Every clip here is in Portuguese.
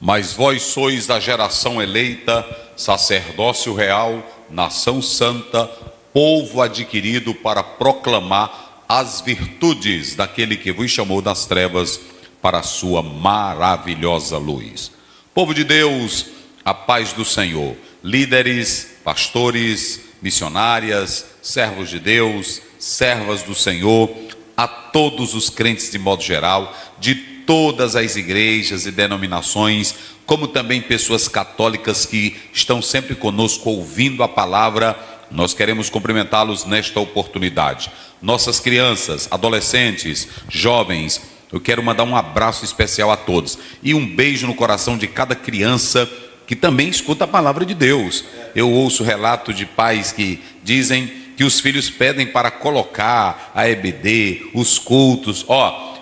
Mas vós sois a geração eleita, sacerdócio real, nação santa, povo adquirido para proclamar as virtudes daquele que vos chamou das trevas para a sua maravilhosa luz. Povo de Deus, a paz do Senhor, líderes, pastores, missionárias, servos de Deus, servas do Senhor, a todos os crentes de modo geral, de todas as igrejas e denominações, como também pessoas católicas que estão sempre conosco ouvindo a palavra, nós queremos cumprimentá-los nesta oportunidade. Nossas crianças, adolescentes, jovens, eu quero mandar um abraço especial a todos e um beijo no coração de cada criança que também escuta a palavra de Deus. Eu ouço relato de pais que dizem que os filhos pedem para colocar a EBD, os cultos.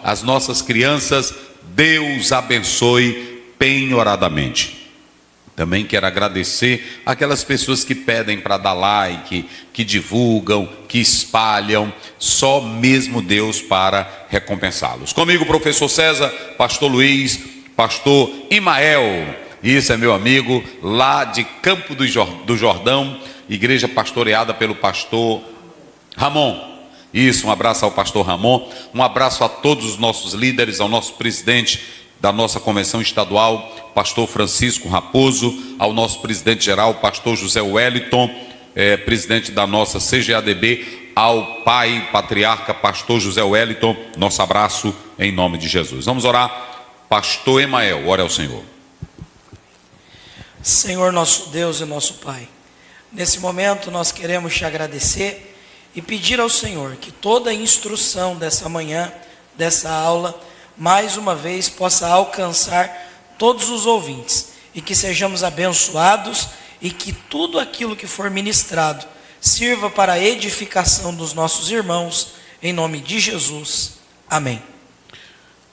As nossas crianças, Deus abençoe penhoradamente. Também quero agradecer aquelas pessoas que pedem para dar like, que divulgam, que espalham, só mesmo Deus para recompensá-los. Comigo, professor César, pastor Luiz, pastor Imael, isso é meu amigo, lá de Campo do Jordão, igreja pastoreada pelo pastor Ramon. Isso, um abraço ao pastor Ramon, um abraço a todos os nossos líderes, ao nosso presidente da nossa convenção estadual, pastor Francisco Raposo, ao nosso presidente geral, pastor José Wellington, presidente da nossa CGADB, ao pai patriarca, pastor José Wellington, nosso abraço em nome de Jesus. Vamos orar. Pastor Emael, ore ao Senhor. Senhor nosso Deus e nosso Pai, nesse momento nós queremos te agradecer e pedir ao Senhor que toda a instrução dessa manhã, dessa aula, mais uma vez possa alcançar todos os ouvintes e que sejamos abençoados e que tudo aquilo que for ministrado sirva para a edificação dos nossos irmãos, em nome de Jesus. Amém.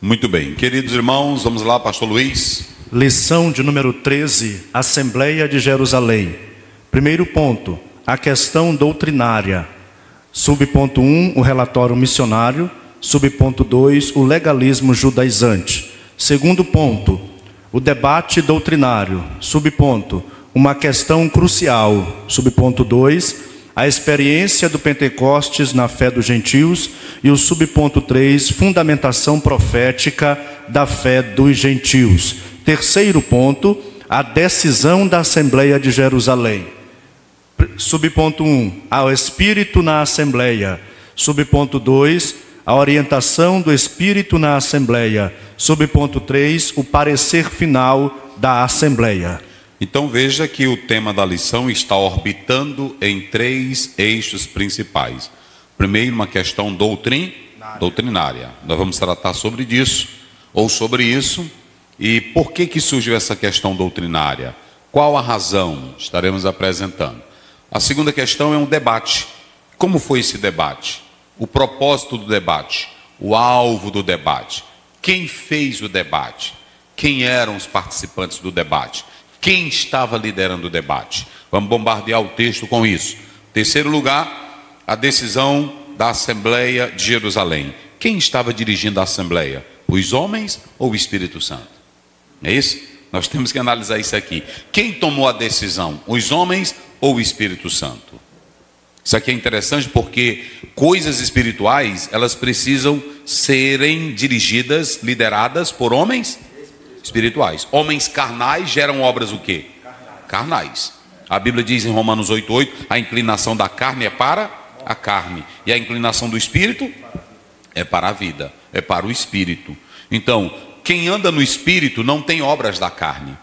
Muito bem, queridos irmãos, vamos lá, pastor Luiz. Lição de número 13, Assembleia de Jerusalém. Primeiro ponto, a questão doutrinária. Subponto 1, o relatório missionário. Subponto 2, o legalismo judaizante. Segundo ponto, o debate doutrinário. Subponto, uma questão crucial. Subponto 2, a experiência do Pentecostes na fé dos gentios. E o subponto 3, fundamentação profética da fé dos gentios. Terceiro ponto, a decisão da Assembleia de Jerusalém. Subponto 1, ao Espírito na Assembleia. Subponto 2, a orientação do Espírito na Assembleia. Subponto 3, o parecer final da Assembleia. Então veja que o tema da lição está orbitando em 3 eixos principais. Primeiro, uma questão doutrinária. Nós vamos tratar sobre isso. E por que surgiu essa questão doutrinária? Qual a razão? Estaremos apresentando. A segunda questão é um debate. Como foi esse debate? O propósito do debate, o alvo do debate, quem fez o debate, quem eram os participantes do debate, quem estava liderando o debate. Vamos bombardear o texto com isso. Terceiro lugar, a decisão da Assembleia de Jerusalém. Quem estava dirigindo a Assembleia? Os homens ou o Espírito Santo? É isso? Nós temos que analisar isso aqui. Quem tomou a decisão? Os homens ou o Espírito Santo? Isso aqui é interessante porque coisas espirituais, elas precisam serem dirigidas, lideradas por homens espirituais. Homens carnais geram obras o quê? Carnais. A Bíblia diz em Romanos 8:8, a inclinação da carne é para a carne. E a inclinação do espírito é para a vida, é para o espírito. Então, quem anda no espírito não tem obras da carne.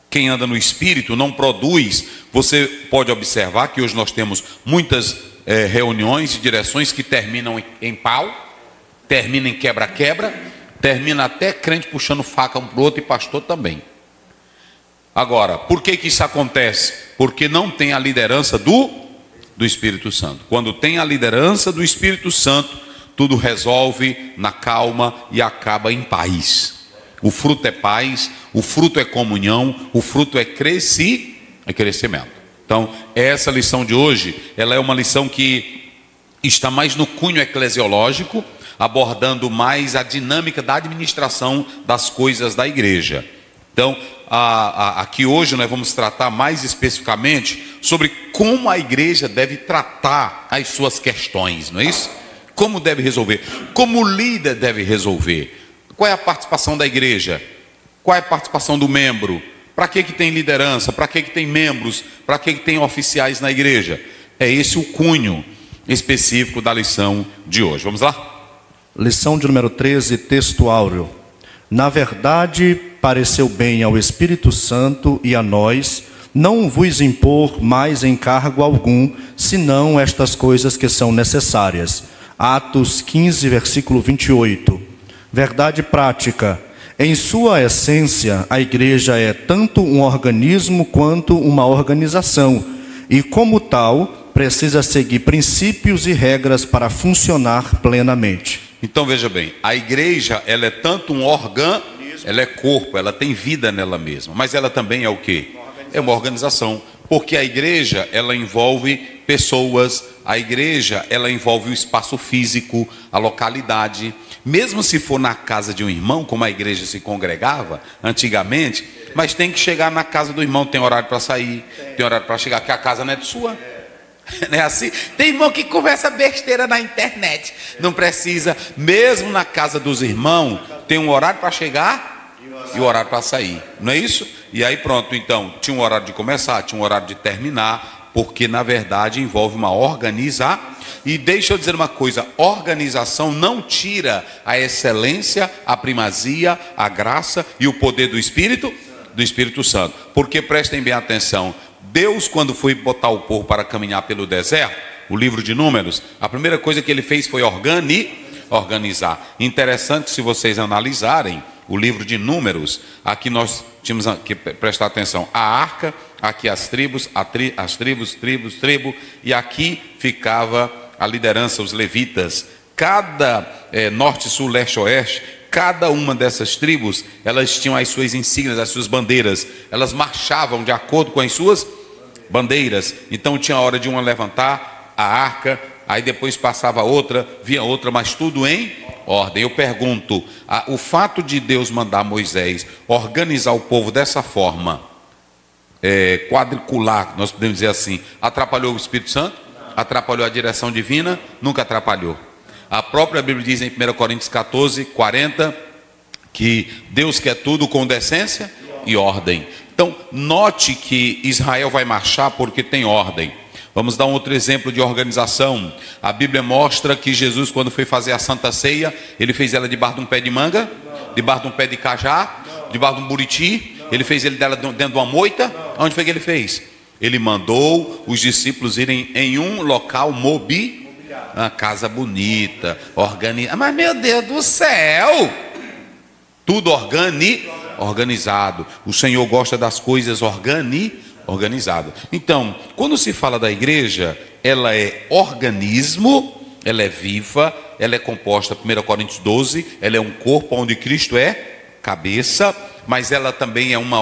Quem anda no espírito não produz. Você pode observar que hoje nós temos muitas reuniões e direções que terminam em pau, terminam em quebra-quebra, termina até crente puxando faca um para o outro e pastor também. Agora, por que isso acontece? Porque não tem a liderança do Espírito Santo. Quando tem a liderança do Espírito Santo, tudo resolve na calma e acaba em paz. O fruto é paz, o fruto é comunhão, o fruto é crescimento. Então, essa lição de hoje, ela é uma lição que está mais no cunho eclesiológico, abordando mais a dinâmica da administração das coisas da igreja. Então, aqui hoje nós vamos tratar mais especificamente sobre como a igreja deve tratar as suas questões, não é isso? Como deve resolver, como o líder deve resolver. Qual é a participação da igreja? Qual é a participação do membro? Para que tem liderança? Para que tem membros? Para que tem oficiais na igreja? É esse o cunho específico da lição de hoje. Vamos lá? Lição de número 13, texto áureo. Na verdade, pareceu bem ao Espírito Santo e a nós não vos impor mais encargo algum, senão estas coisas que são necessárias. Atos 15, versículo 28. Verdade prática. Em sua essência, a igreja é tanto um organismo quanto uma organização, e como tal, precisa seguir princípios e regras para funcionar plenamente. Então veja bem, a igreja, ela é tanto um órgão, ela é corpo, ela tem vida nela mesma, mas ela também é o quê? É uma organização, porque a igreja, ela envolve pessoas, a igreja, ela envolve o espaço físico, a localidade. Mesmo se for na casa de um irmão, como a igreja se congregava antigamente, mas tem que chegar na casa do irmão, tem horário para sair, tem horário para chegar, porque a casa não é sua. Não é assim? Tem irmão que conversa besteira na internet, não precisa. Mesmo na casa dos irmãos, tem um horário para chegar e o horário para sair, não é isso? E aí pronto, então, tinha um horário de começar, tinha um horário de terminar, porque na verdade envolve uma organização. E deixa eu dizer uma coisa, organização não tira a excelência, a primazia, a graça e o poder do Espírito Santo. Porque prestem bem atenção, Deus, quando foi botar o povo para caminhar pelo deserto, o livro de Números, a primeira coisa que ele fez foi organizar. Interessante, se vocês analisarem o livro de Números, aqui nós tínhamos que prestar atenção, a arca, aqui as tribos, tribo, e aqui ficava a liderança, os levitas. Cada norte, sul, leste, oeste, cada uma dessas tribos, elas tinham as suas insígnias, as suas bandeiras, elas marchavam de acordo com as suas bandeiras. Então tinha a hora de uma levantar a arca, aí depois passava outra, vinha outra, mas tudo em ordem. Eu pergunto, o fato de Deus mandar Moisés organizar o povo dessa forma, quadricular, nós podemos dizer assim, atrapalhou o Espírito Santo? Atrapalhou a direção divina? Nunca atrapalhou. A própria Bíblia diz em 1 Coríntios 14, 40, que Deus quer tudo com decência e ordem. Então, note que Israel vai marchar porque tem ordem. Vamos dar um outro exemplo de organização. A Bíblia mostra que Jesus, quando foi fazer a Santa Ceia, ele fez ela debaixo de um pé de manga, debaixo de um pé de cajá, debaixo de um buriti. Ele fez ele dela dentro de uma moita. Onde foi que ele fez? Ele mandou os discípulos irem em um local uma casa bonita, organizada. Mas meu Deus do céu! Tudo organizado. O Senhor gosta das coisas organizadas. Então, quando se fala da igreja, ela é organismo, ela é viva, ela é composta, 1 Coríntios 12, ela é um corpo onde Cristo é cabeça, mas ela também é uma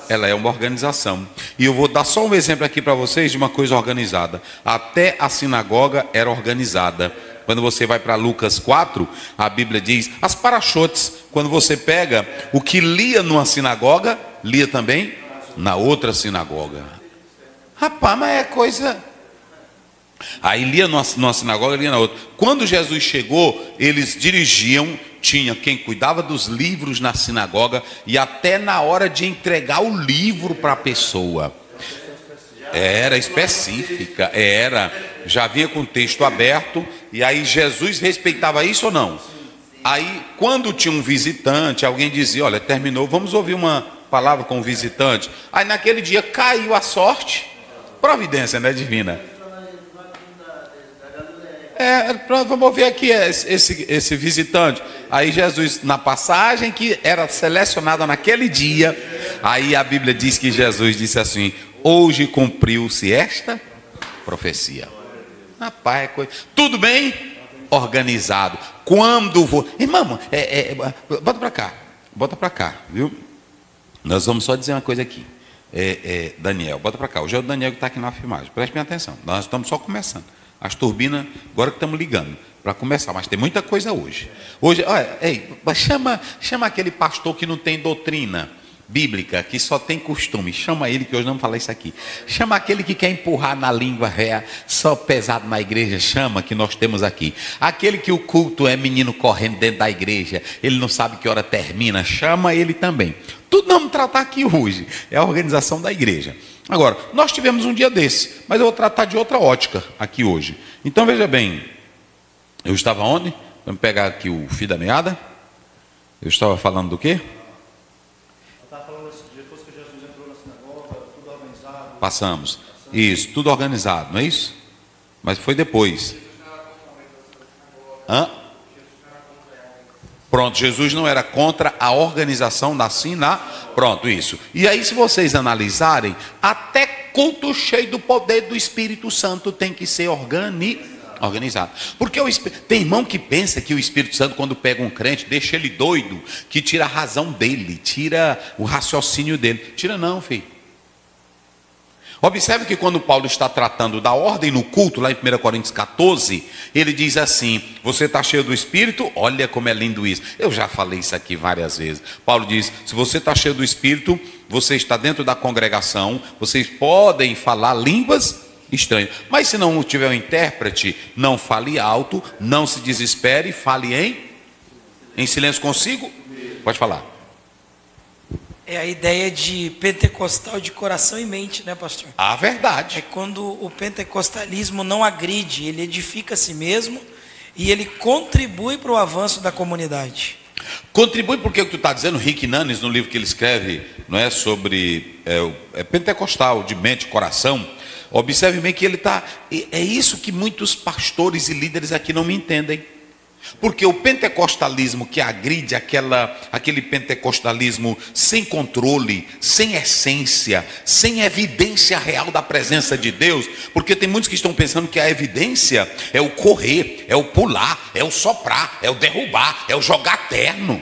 ela é uma organização. E eu vou dar só um exemplo aqui para vocês de uma coisa organizada. Até a sinagoga era organizada. Quando você vai para Lucas 4, a Bíblia diz, as parachotes, quando você pega o que lia numa sinagoga, lia também na outra sinagoga. Rapaz, mas é coisa... Aí lia numa sinagoga, lia na outra. Quando Jesus chegou, eles dirigiam, tinha quem cuidava dos livros na sinagoga, e até na hora de entregar o livro para a pessoa. Era específica, já vinha com o texto aberto, e aí Jesus respeitava isso ou não? Aí quando tinha um visitante, alguém dizia, olha, terminou, vamos ouvir uma palavra com o visitante. Aí naquele dia caiu a sorte, providência, né, divina? Vamos ouvir aqui esse visitante. Aí Jesus, na passagem que era selecionada naquele dia, aí a Bíblia diz que Jesus disse assim, hoje cumpriu-se esta profecia. Rapaz, tudo bem organizado. Quando vou... Irmão, bota para cá, viu? Nós vamos só dizer uma coisa aqui. Daniel, bota para cá. Hoje é o Daniel que está aqui na filmagem. Preste bem atenção, nós estamos só começando. as turbinas, agora que estamos ligando para começar, mas tem muita coisa hoje. Hoje, olha, chama aquele pastor que não tem doutrina bíblica, que só tem costume. Chama ele, que hoje não vamos falar isso aqui. Chama aquele que quer empurrar na língua réia, só pesado na igreja. Chama, que nós temos aqui. Aquele que o culto é menino correndo dentro da igreja, ele não sabe que hora termina. Chama ele também. Tudo nós vamos tratar aqui hoje. É a organização da igreja. Agora, nós tivemos um dia desse, mas eu vou tratar de outra ótica aqui hoje. Então veja bem, eu estava onde? Vamos pegar aqui o fio da meada. Eu estava falando do quê? Passamos. Isso, tudo organizado, não é isso? Mas foi depois. Hã? Pronto, Jesus não era contra a organização da Sina. Pronto, isso. E aí, se vocês analisarem, até culto cheio do poder do Espírito Santo tem que ser organizado. Porque tem irmão que pensa que o Espírito Santo, quando pega um crente, deixa ele doido, que tira a razão dele, tira o raciocínio dele. Tira não, filho. Observe que quando Paulo está tratando da ordem no culto, lá em 1 Coríntios 14, ele diz assim: você está cheio do Espírito? Olha como é lindo isso. Eu já falei isso aqui várias vezes. Paulo diz: se você está cheio do Espírito, você está dentro da congregação, vocês podem falar línguas estranhas. Mas se não tiver um intérprete, não fale alto, não se desespere, fale em silêncio consigo. Pode falar. É a ideia de pentecostal de coração e mente, né, pastor? A verdade. É quando o pentecostalismo não agride, ele edifica a si mesmo e ele contribui para o avanço da comunidade. Contribui porque o que tu está dizendo, Rick Nanes, no livro que ele escreve, não é sobre pentecostal de mente e coração. Observe bem que ele está. É isso que muitos pastores e líderes aqui não me entendem. Porque o pentecostalismo que agride, aquele pentecostalismo sem controle, sem essência, sem evidência real da presença de Deus, porque tem muitos que estão pensando que a evidência é o correr, é o pular, é o soprar, é o derrubar, é o jogar terno.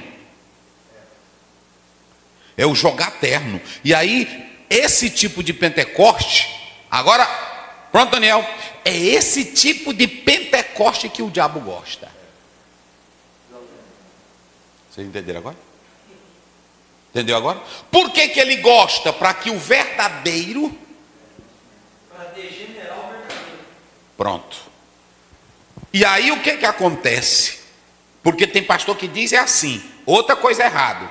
É o jogar terno. E aí, esse tipo de Pentecoste, agora, pronto, Daniel, é esse tipo de Pentecoste que o diabo gosta. Vocês entenderam agora? Entendeu agora? Por que ele gosta? Para que o verdadeiro... Para degenerar o verdadeiro. Pronto. E aí o que acontece? Porque tem pastor que diz é assim. Outra coisa errada.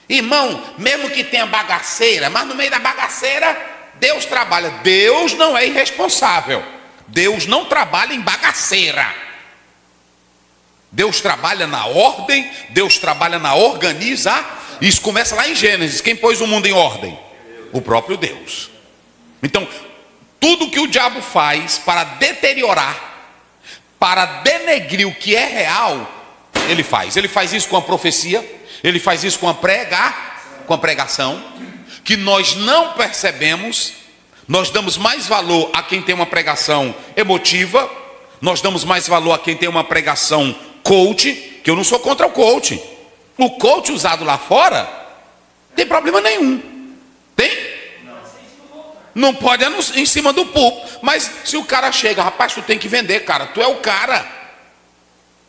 Irmão, mesmo que tenha bagaceira, mas no meio da bagaceira, Deus trabalha. Deus não é irresponsável. Deus não trabalha em bagaceira. Deus trabalha na ordem, Deus trabalha na organização. Isso começa lá em Gênesis. Quem pôs o mundo em ordem? O próprio Deus. Então, tudo que o diabo faz para deteriorar, para denegrir o que é real, ele faz. Ele faz isso com a profecia, ele faz isso com a pregação, que nós não percebemos. Nós damos mais valor a quem tem uma pregação emotiva, nós damos mais valor a quem tem uma pregação coach, que eu não sou contra o coach. O coach usado lá fora, não tem problema nenhum. Tem? Não pode em cima do púlpito. Mas se o cara chega, rapaz, tu tem que vender, cara. Tu é o cara.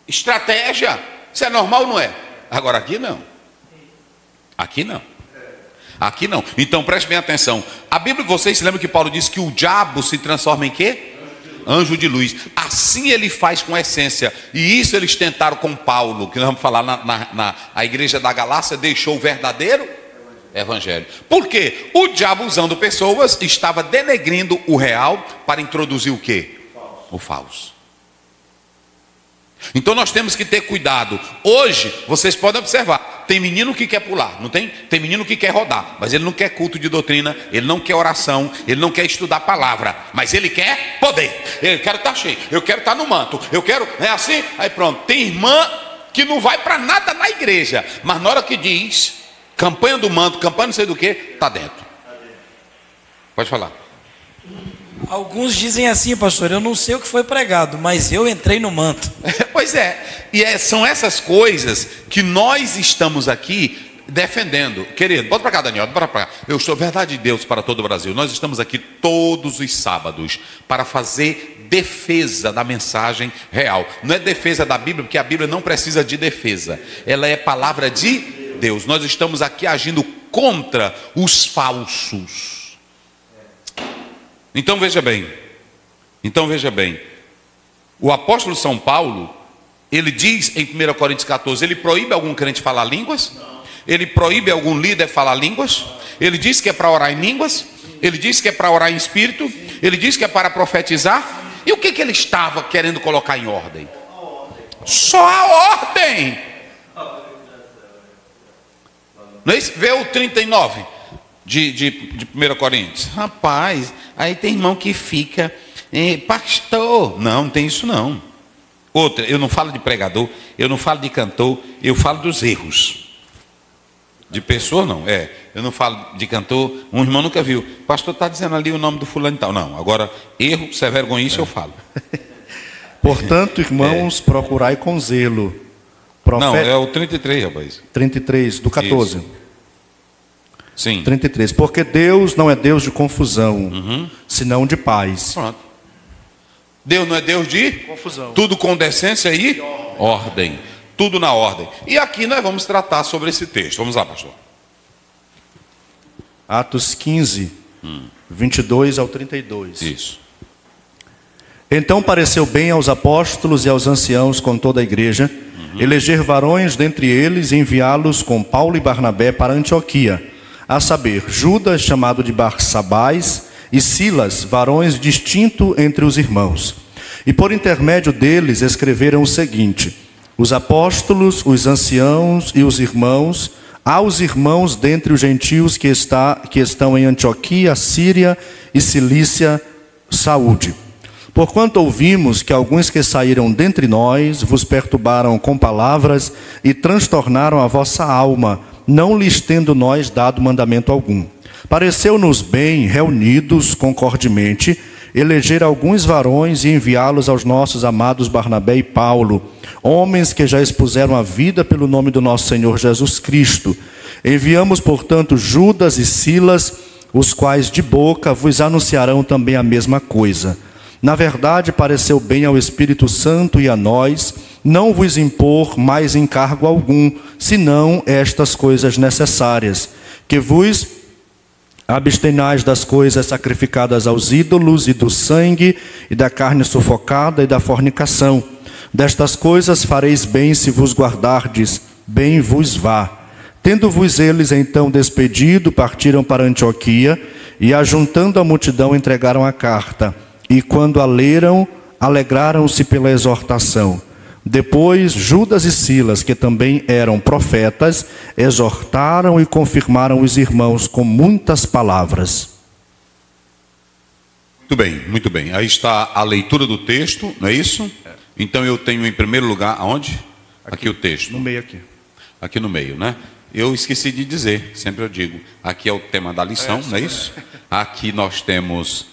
Estratégia. Isso é normal ou não é? Agora aqui não. Aqui não. Aqui não. Então preste bem atenção. A Bíblia, vocês se lembram que Paulo disse que o diabo se transforma em quê? Anjo de luz. Assim ele faz com a essência. E isso eles tentaram com Paulo, que nós vamos falar a igreja da Galácia deixou o verdadeiro evangelho. Por quê? O diabo, usando pessoas, estava denegrindo o real para introduzir o quê? O falso. Então nós temos que ter cuidado. Hoje, vocês podem observar, tem menino que quer pular, não tem? Tem menino que quer rodar, mas ele não quer culto de doutrina, ele não quer oração, ele não quer estudar a palavra, mas ele quer poder. Eu quero estar cheio, eu quero estar no manto, eu quero, é assim, aí pronto. Tem irmã que não vai para nada na igreja, mas na hora que diz campanha do manto, campanha não sei do que, está dentro. Pode falar. Alguns dizem assim, pastor, eu não sei o que foi pregado, mas eu entrei no manto. Pois é, e são essas coisas que nós estamos aqui defendendo. Querido, bota para cá, Daniel, bota para cá. Eu estou verdade de Deus para todo o Brasil. Nós estamos aqui todos os sábados para fazer defesa da mensagem real. Não é defesa da Bíblia, porque a Bíblia não precisa de defesa. Ela é palavra de Deus. Nós estamos aqui agindo contra os falsos. Então veja bem. O apóstolo São Paulo, ele diz em 1 Coríntios 14, ele proíbe algum crente falar línguas? Ele proíbe algum líder falar línguas? Ele diz que é para orar em línguas? Ele diz que é para orar em espírito? Ele diz que é para profetizar? E o que ele estava querendo colocar em ordem? Só a ordem. Não é isso? Vê o 39 de 1 Coríntios. Rapaz, aí tem irmão que fica, pastor. Não tem isso não. Outra, eu não falo de pregador, eu não falo de cantor, eu falo dos erros. De pessoa não, eu não falo de cantor, um irmão nunca viu. Pastor está dizendo ali o nome do fulano e tal. Não, agora erro, se é vergonhice, eu falo. Portanto, irmãos, procurai com zelo. Não, é o 33, rapaz. 33, do 14. Isso. Sim. 33, porque Deus não é Deus de confusão, senão de paz. Pronto. Deus não é Deus de confusão. Tudo com decência e ordem. Tudo na ordem. E aqui nós vamos tratar sobre esse texto. Vamos lá, pastor. Atos 15, 22 ao 32. Isso. Então pareceu bem aos apóstolos e aos anciãos com toda a igreja, eleger varões dentre eles e enviá-los com Paulo e Barnabé para Antioquia, a saber, Judas, chamado de Barsabás, e Silas, varões distinto entre os irmãos. E por intermédio deles escreveram o seguinte: os apóstolos, os anciãos e os irmãos, aos irmãos dentre os gentios que estão em Antioquia, Síria e Cilícia, saúde. Porquanto ouvimos que alguns que saíram dentre nós vos perturbaram com palavras e transtornaram a vossa alma, não lhes tendo nós dado mandamento algum. Pareceu-nos bem, reunidos concordemente, eleger alguns varões e enviá-los aos nossos amados Barnabé e Paulo, homens que já expuseram a vida pelo nome do nosso Senhor Jesus Cristo. Enviamos, portanto, Judas e Silas, os quais de boca vos anunciarão também a mesma coisa. Na verdade, pareceu bem ao Espírito Santo e a nós não vos impor mais encargo algum, senão estas coisas necessárias, que vos abstenhais das coisas sacrificadas aos ídolos, e do sangue, e da carne sufocada, e da fornicação. Destas coisas fareis bem se vos guardardes, bem vos vá. Tendo-vos eles então despedido, partiram para Antioquia, e ajuntando a multidão entregaram a carta. E quando a leram, alegraram-se pela exortação. Depois, Judas e Silas, que também eram profetas, exortaram e confirmaram os irmãos com muitas palavras. Muito bem. Aí está a leitura do texto, não é isso? Então eu tenho em primeiro lugar, aonde? Aqui o texto. No meio aqui. Aqui no meio, né? Eu esqueci de dizer, sempre eu digo, aqui é o tema da lição, não é isso? Aqui nós temos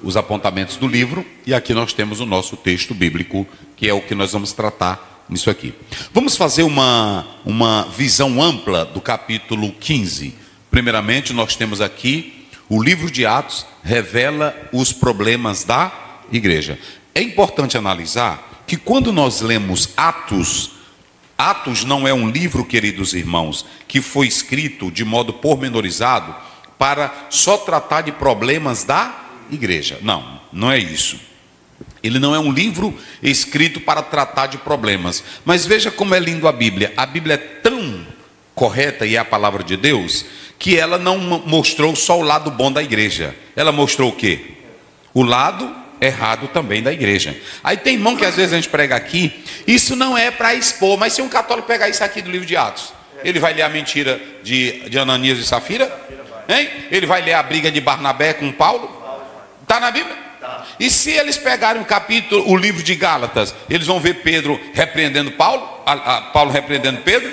os apontamentos do livro, e aqui nós temos o nosso texto bíblico, que é o que nós vamos tratar nisso aqui. Vamos fazer uma visão ampla do capítulo 15. Primeiramente, nós temos aqui, o livro de Atos revela os problemas da igreja. É importante analisar que quando nós lemos Atos não é um livro, queridos irmãos, que foi escrito de modo pormenorizado para só tratar de problemas da igreja. Não é isso. Ele não é um livro escrito para tratar de problemas. Mas veja como é lindo a Bíblia. A Bíblia é tão correta, e é a palavra de Deus, que ela não mostrou só o lado bom da igreja. Ela mostrou o quê? O lado errado também da igreja. Aí tem irmão que às vezes a gente prega aqui, isso não é para expor, mas se um católico pegar isso aqui do livro de Atos, ele vai ler a mentira de Ananias e Safira? Hein? Ele vai ler a briga de Barnabé com Paulo? Está na Bíblia? E se eles pegarem o livro de Gálatas, eles vão ver Pedro repreendendo Paulo, Paulo repreendendo Pedro?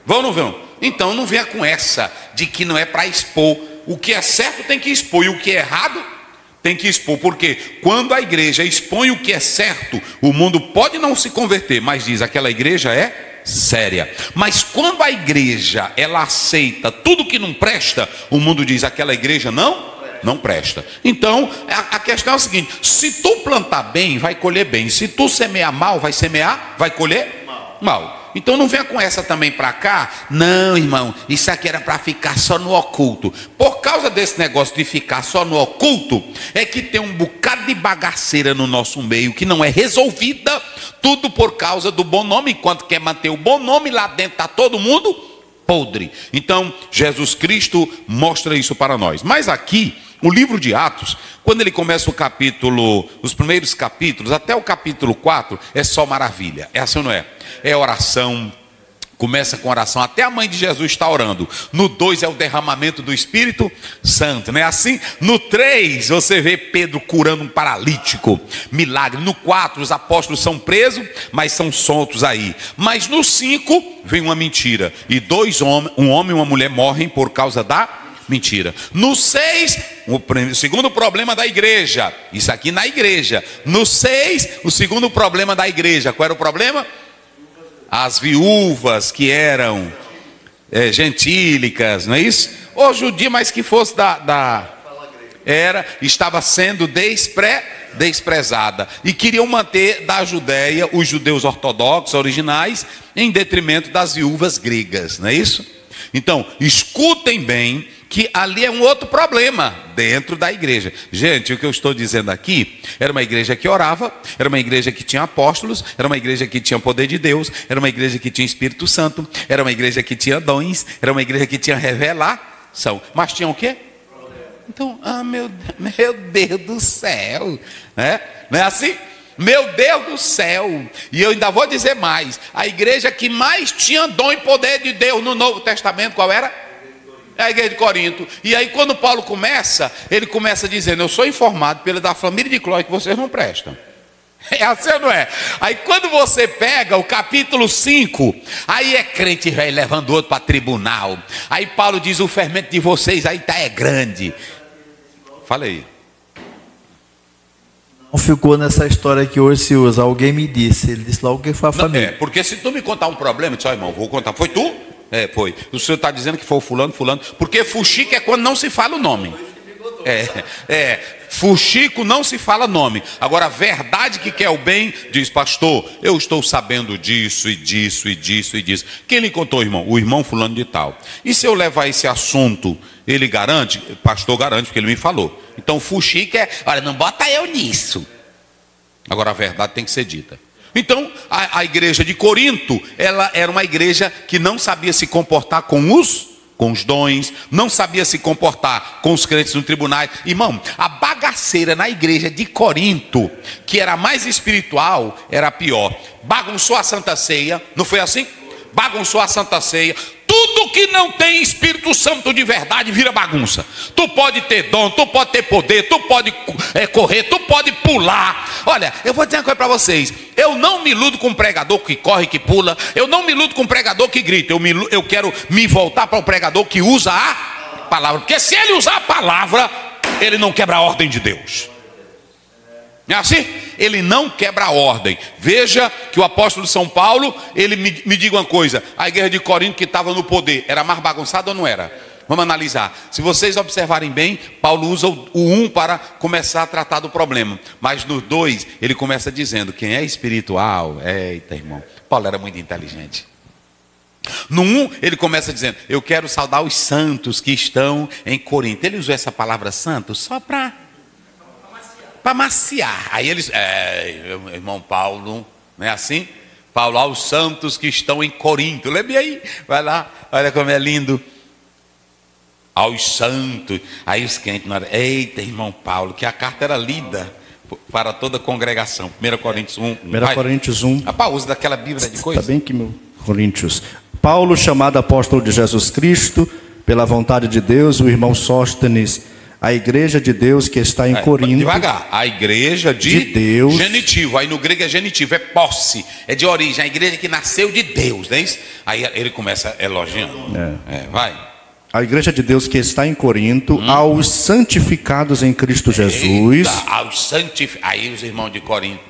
Vão ou não vão? Então não venha com essa de que não é para expor. O que é certo tem que expor, e o que é errado tem que expor. Porque quando a igreja expõe o que é certo, o mundo pode não se converter, mas diz, aquela igreja é séria. Mas quando a igreja ela aceita tudo que não presta, o mundo diz, aquela igreja não Não presta. Então, a questão é a seguinte: se tu plantar bem, vai colher bem. Se tu semear mal, vai colher mal. Então não venha com essa também para cá. Não, irmão, isso aqui era para ficar só no oculto. Por causa desse negócio de ficar só no oculto, é que tem um bocado de bagaceira no nosso meio que não é resolvida. Tudo por causa do bom nome. Enquanto quer manter o bom nome, lá dentro está todo mundo podre. Então Jesus Cristo mostra isso para nós. Mas aqui, o livro de Atos, quando ele começa o capítulo, os primeiros capítulos, até o capítulo 4, é só maravilha. É assim ou não é? É oração, começa com oração, até a mãe de Jesus está orando. No 2 é o derramamento do Espírito Santo, não é assim? No 3 você vê Pedro curando um paralítico, milagre. No 4 os apóstolos são presos, mas são soltos aí. Mas no 5 vem uma mentira, e um homem e uma mulher morrem por causa da mentira. No 6, o segundo problema da igreja. Isso aqui na igreja. No 6, o segundo problema da igreja. Qual era o problema? As viúvas que eram gentílicas, não é isso? Ou judia, mas que fosse estava sendo desprezada. E queriam manter da Judéia os judeus ortodoxos originais em detrimento das viúvas gregas, não é isso? Então, escutem bem, que ali é um outro problema dentro da igreja. Gente, o que eu estou dizendo aqui, era uma igreja que orava, era uma igreja que tinha apóstolos, era uma igreja que tinha poder de Deus, era uma igreja que tinha Espírito Santo, era uma igreja que tinha dons, era uma igreja que tinha revelação. Mas tinha o quê? Então, meu Deus do céu, né? Não é assim? Meu Deus do céu. E eu ainda vou dizer mais: a igreja que mais tinha dom e poder de Deus no Novo Testamento, qual era? É a igreja de Corinto. E aí quando Paulo começa, ele começa dizendo: eu sou informado pela da família de Clói que vocês não prestam. É assim ou não é? Aí quando você pega o capítulo 5, aí é crente velho levando outro para tribunal. Aí Paulo diz: o fermento de vocês aí é grande. Falei. Não ficou nessa história que hoje se usa. Alguém me disse. Ele disse logo que foi a família. Porque se tu me contar um problema, eu disse: ó, irmão, vou contar. Foi tu? Foi. O senhor está dizendo que foi o fulano. Porque fuxico é quando não se fala o nome. Fuxico não se fala nome. Agora, a verdade que quer o bem, diz: pastor, eu estou sabendo disso e disso e disso e disso. Quem lhe contou, irmão? O irmão fulano de tal. E se eu levar esse assunto, ele garante? Pastor garante, porque ele me falou. Então, fuxico é: olha, não bota eu nisso. Agora, a verdade tem que ser dita. Então, a igreja de Corinto, ela era uma igreja que não sabia se comportar com os dons, não sabia se comportar com os crentes no tribunal. Irmão, a bagaceira na igreja de Corinto, que era mais espiritual, era pior. Bagunçou a Santa Ceia, não foi assim? Bagunçou a Santa Ceia. Tudo que não tem Espírito Santo de verdade vira bagunça. Tu pode ter dom, tu pode ter poder, tu pode correr, tu pode pular. Olha, eu vou dizer uma coisa para vocês: eu não me iludo com um pregador que corre, que pula. Eu não me iludo com um pregador que grita. Eu quero me voltar para o pregador que usa a palavra. Porque se ele usar a palavra, ele não quebra a ordem de Deus. Não é assim? Ele não quebra a ordem. Veja que o apóstolo de São Paulo, ele me diga uma coisa: a igreja de Corinto que estava no poder, era mais bagunçada ou não era? Vamos analisar. Se vocês observarem bem, Paulo usa o 1 para começar a tratar do problema. Mas no 2, ele começa dizendo: quem é espiritual, eita irmão, Paulo era muito inteligente. No 1, ele começa dizendo: eu quero saudar os santos que estão em Corinto. Ele usou essa palavra santo só para maciar. Aí eles, irmão Paulo, não é assim? Paulo, aos santos que estão em Corinto. Lembre aí, vai lá, olha como é lindo. Aos santos. Aí os crentes, eita, irmão Paulo, que a carta era lida para toda a congregação. 1 Coríntios 1. 1 Coríntios 1. A pausa daquela Bíblia de coisa. Está bem que 1 Coríntios. Paulo, chamado apóstolo de Jesus Cristo, pela vontade de Deus, o irmão Sóstenes, a igreja de Deus que está em Corinto. Devagar. A igreja de Deus. Genitivo. Aí no grego é genitivo, é posse, é de origem. A igreja que nasceu de Deus, não é isso? Aí ele começa elogiando. Vai. A igreja de Deus que está em Corinto, aos santificados em Cristo Jesus. Eita, aos santificados. Aí os irmãos de Corinto.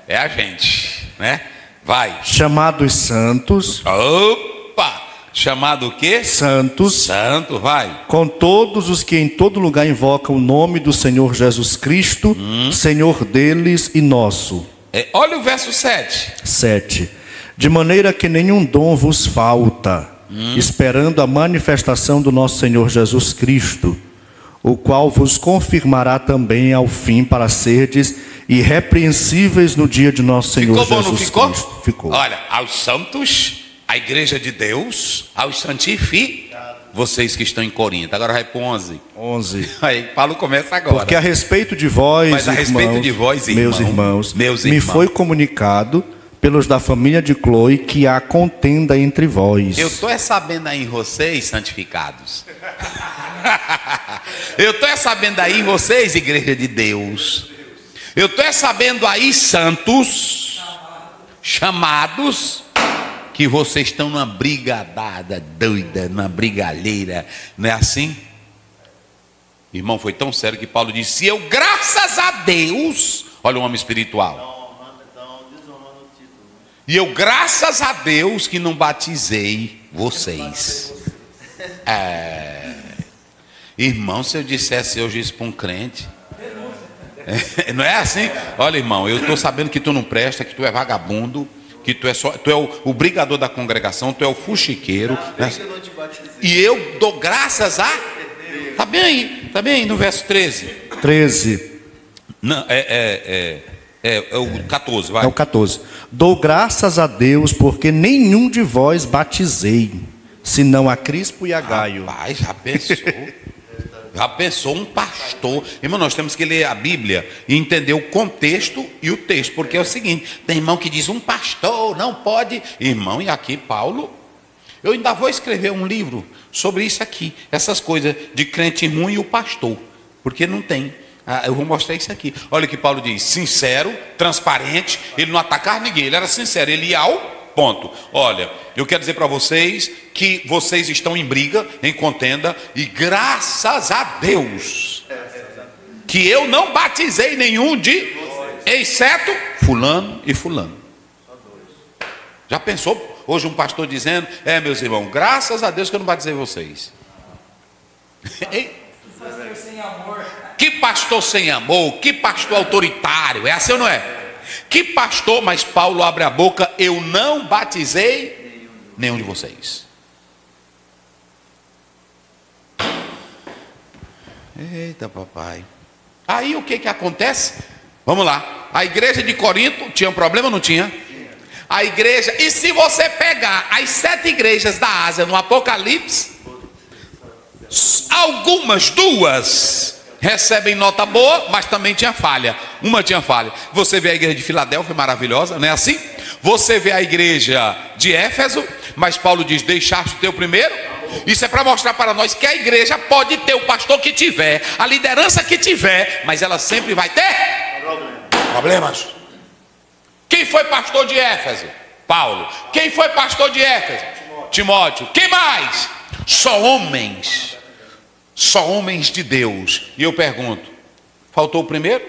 É a gente, né? Vai. Chamados santos. Opa! Chamado o quê? Santos, Santo, vai. com todos os que em todo lugar invocam o nome do Senhor Jesus Cristo, Senhor deles e nosso. Olha o verso 7. 7. De maneira que nenhum dom vos falta, esperando a manifestação do nosso Senhor Jesus Cristo, o qual vos confirmará também ao fim para serdes irrepreensíveis no dia de nosso Senhor Ficou bom, Jesus não ficou? Cristo. Ficou. Olha, aos santos, a igreja de Deus, aos santificados, vocês que estão em Corinto. Agora vai para 11. 11. Aí Paulo começa agora. Porque a respeito de vós, Mas a respeito de vós, meus irmãos, me foi comunicado pelos da família de Cloe que há contenda entre vós. Eu estou sabendo aí em vocês, santificados. Eu estou sabendo aí em vocês, igreja de Deus. Eu estou sabendo aí, santos, chamados, que vocês estão numa brigadada doida, numa brigalheira. Não é assim? Irmão, foi tão sério que Paulo disse: eu, graças a Deus, olha o homem espiritual. E eu, graças a Deus, que não batizei vocês. Irmão, se eu dissesse hoje isso para um crente, não é assim? Olha, irmão, eu estou sabendo que tu não presta, que tu é vagabundo, que tu é o brigador da congregação, tu é o fuxiqueiro, né? E eu dou graças a... Está bem aí no verso 13. 13. Não, é o 14, vai. É o 14. Dou graças a Deus porque nenhum de vós batizei, senão a Crispo e a Gaio. Rapaz, já pensou? Já pensou um pastor? Irmão, nós temos que ler a Bíblia e entender o contexto e o texto, porque é o seguinte: tem irmão que diz um pastor não pode. Irmão, e aqui Paulo, eu ainda vou escrever um livro sobre isso aqui, essas coisas de crente ruim e o pastor, porque não tem. Eu vou mostrar isso aqui. Olha o que Paulo diz: sincero, transparente, ele não atacava ninguém, ele era sincero, ele ia ao ponto. Olha, eu quero dizer para vocês que vocês estão em briga, em contenda, e graças a Deus que eu não batizei nenhum de, exceto fulano e fulano. Já pensou hoje um pastor dizendo: meus irmãos, graças a Deus que eu não batizei vocês. Que pastor sem amor, que pastor autoritário, é assim ou não é? Que pastor, mas Paulo abre a boca: eu não batizei nenhum de vocês. Eita papai. Aí o que acontece? Vamos lá. A igreja de Corinto tinha um problema ou não tinha? A igreja, e se você pegar as 7 igrejas da Ásia no Apocalipse, algumas, 2 recebem nota boa, mas também tinha falha. Uma tinha falha. Você vê a igreja de Filadélfia, maravilhosa, não é assim? Você vê a igreja de Éfeso, mas Paulo diz: deixaste o teu primeiro. Isso é para mostrar para nós que a igreja pode ter o pastor que tiver, a liderança que tiver, mas ela sempre vai ter problemas. Quem foi pastor de Éfeso? Paulo. Quem foi pastor de Éfeso? Timóteo. Quem mais? Só homens de Deus. E eu pergunto: faltou o primeiro?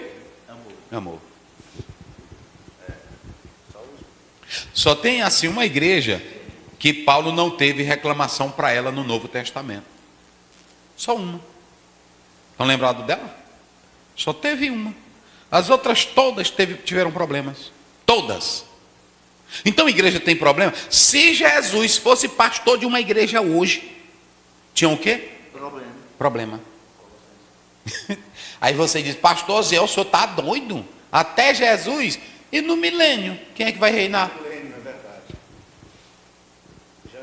Amor. Só tem assim uma igreja que Paulo não teve reclamação para ela no Novo Testamento. Só uma. Estão lembrados dela? Só teve uma. As outras todas tiveram problemas. Todas. Então a igreja tem problema. Se Jesus fosse pastor de uma igreja hoje, tinha o quê? Problema. Aí você diz: pastor Zé, o senhor está doido? Até Jesus? E no milênio, quem é que vai reinar?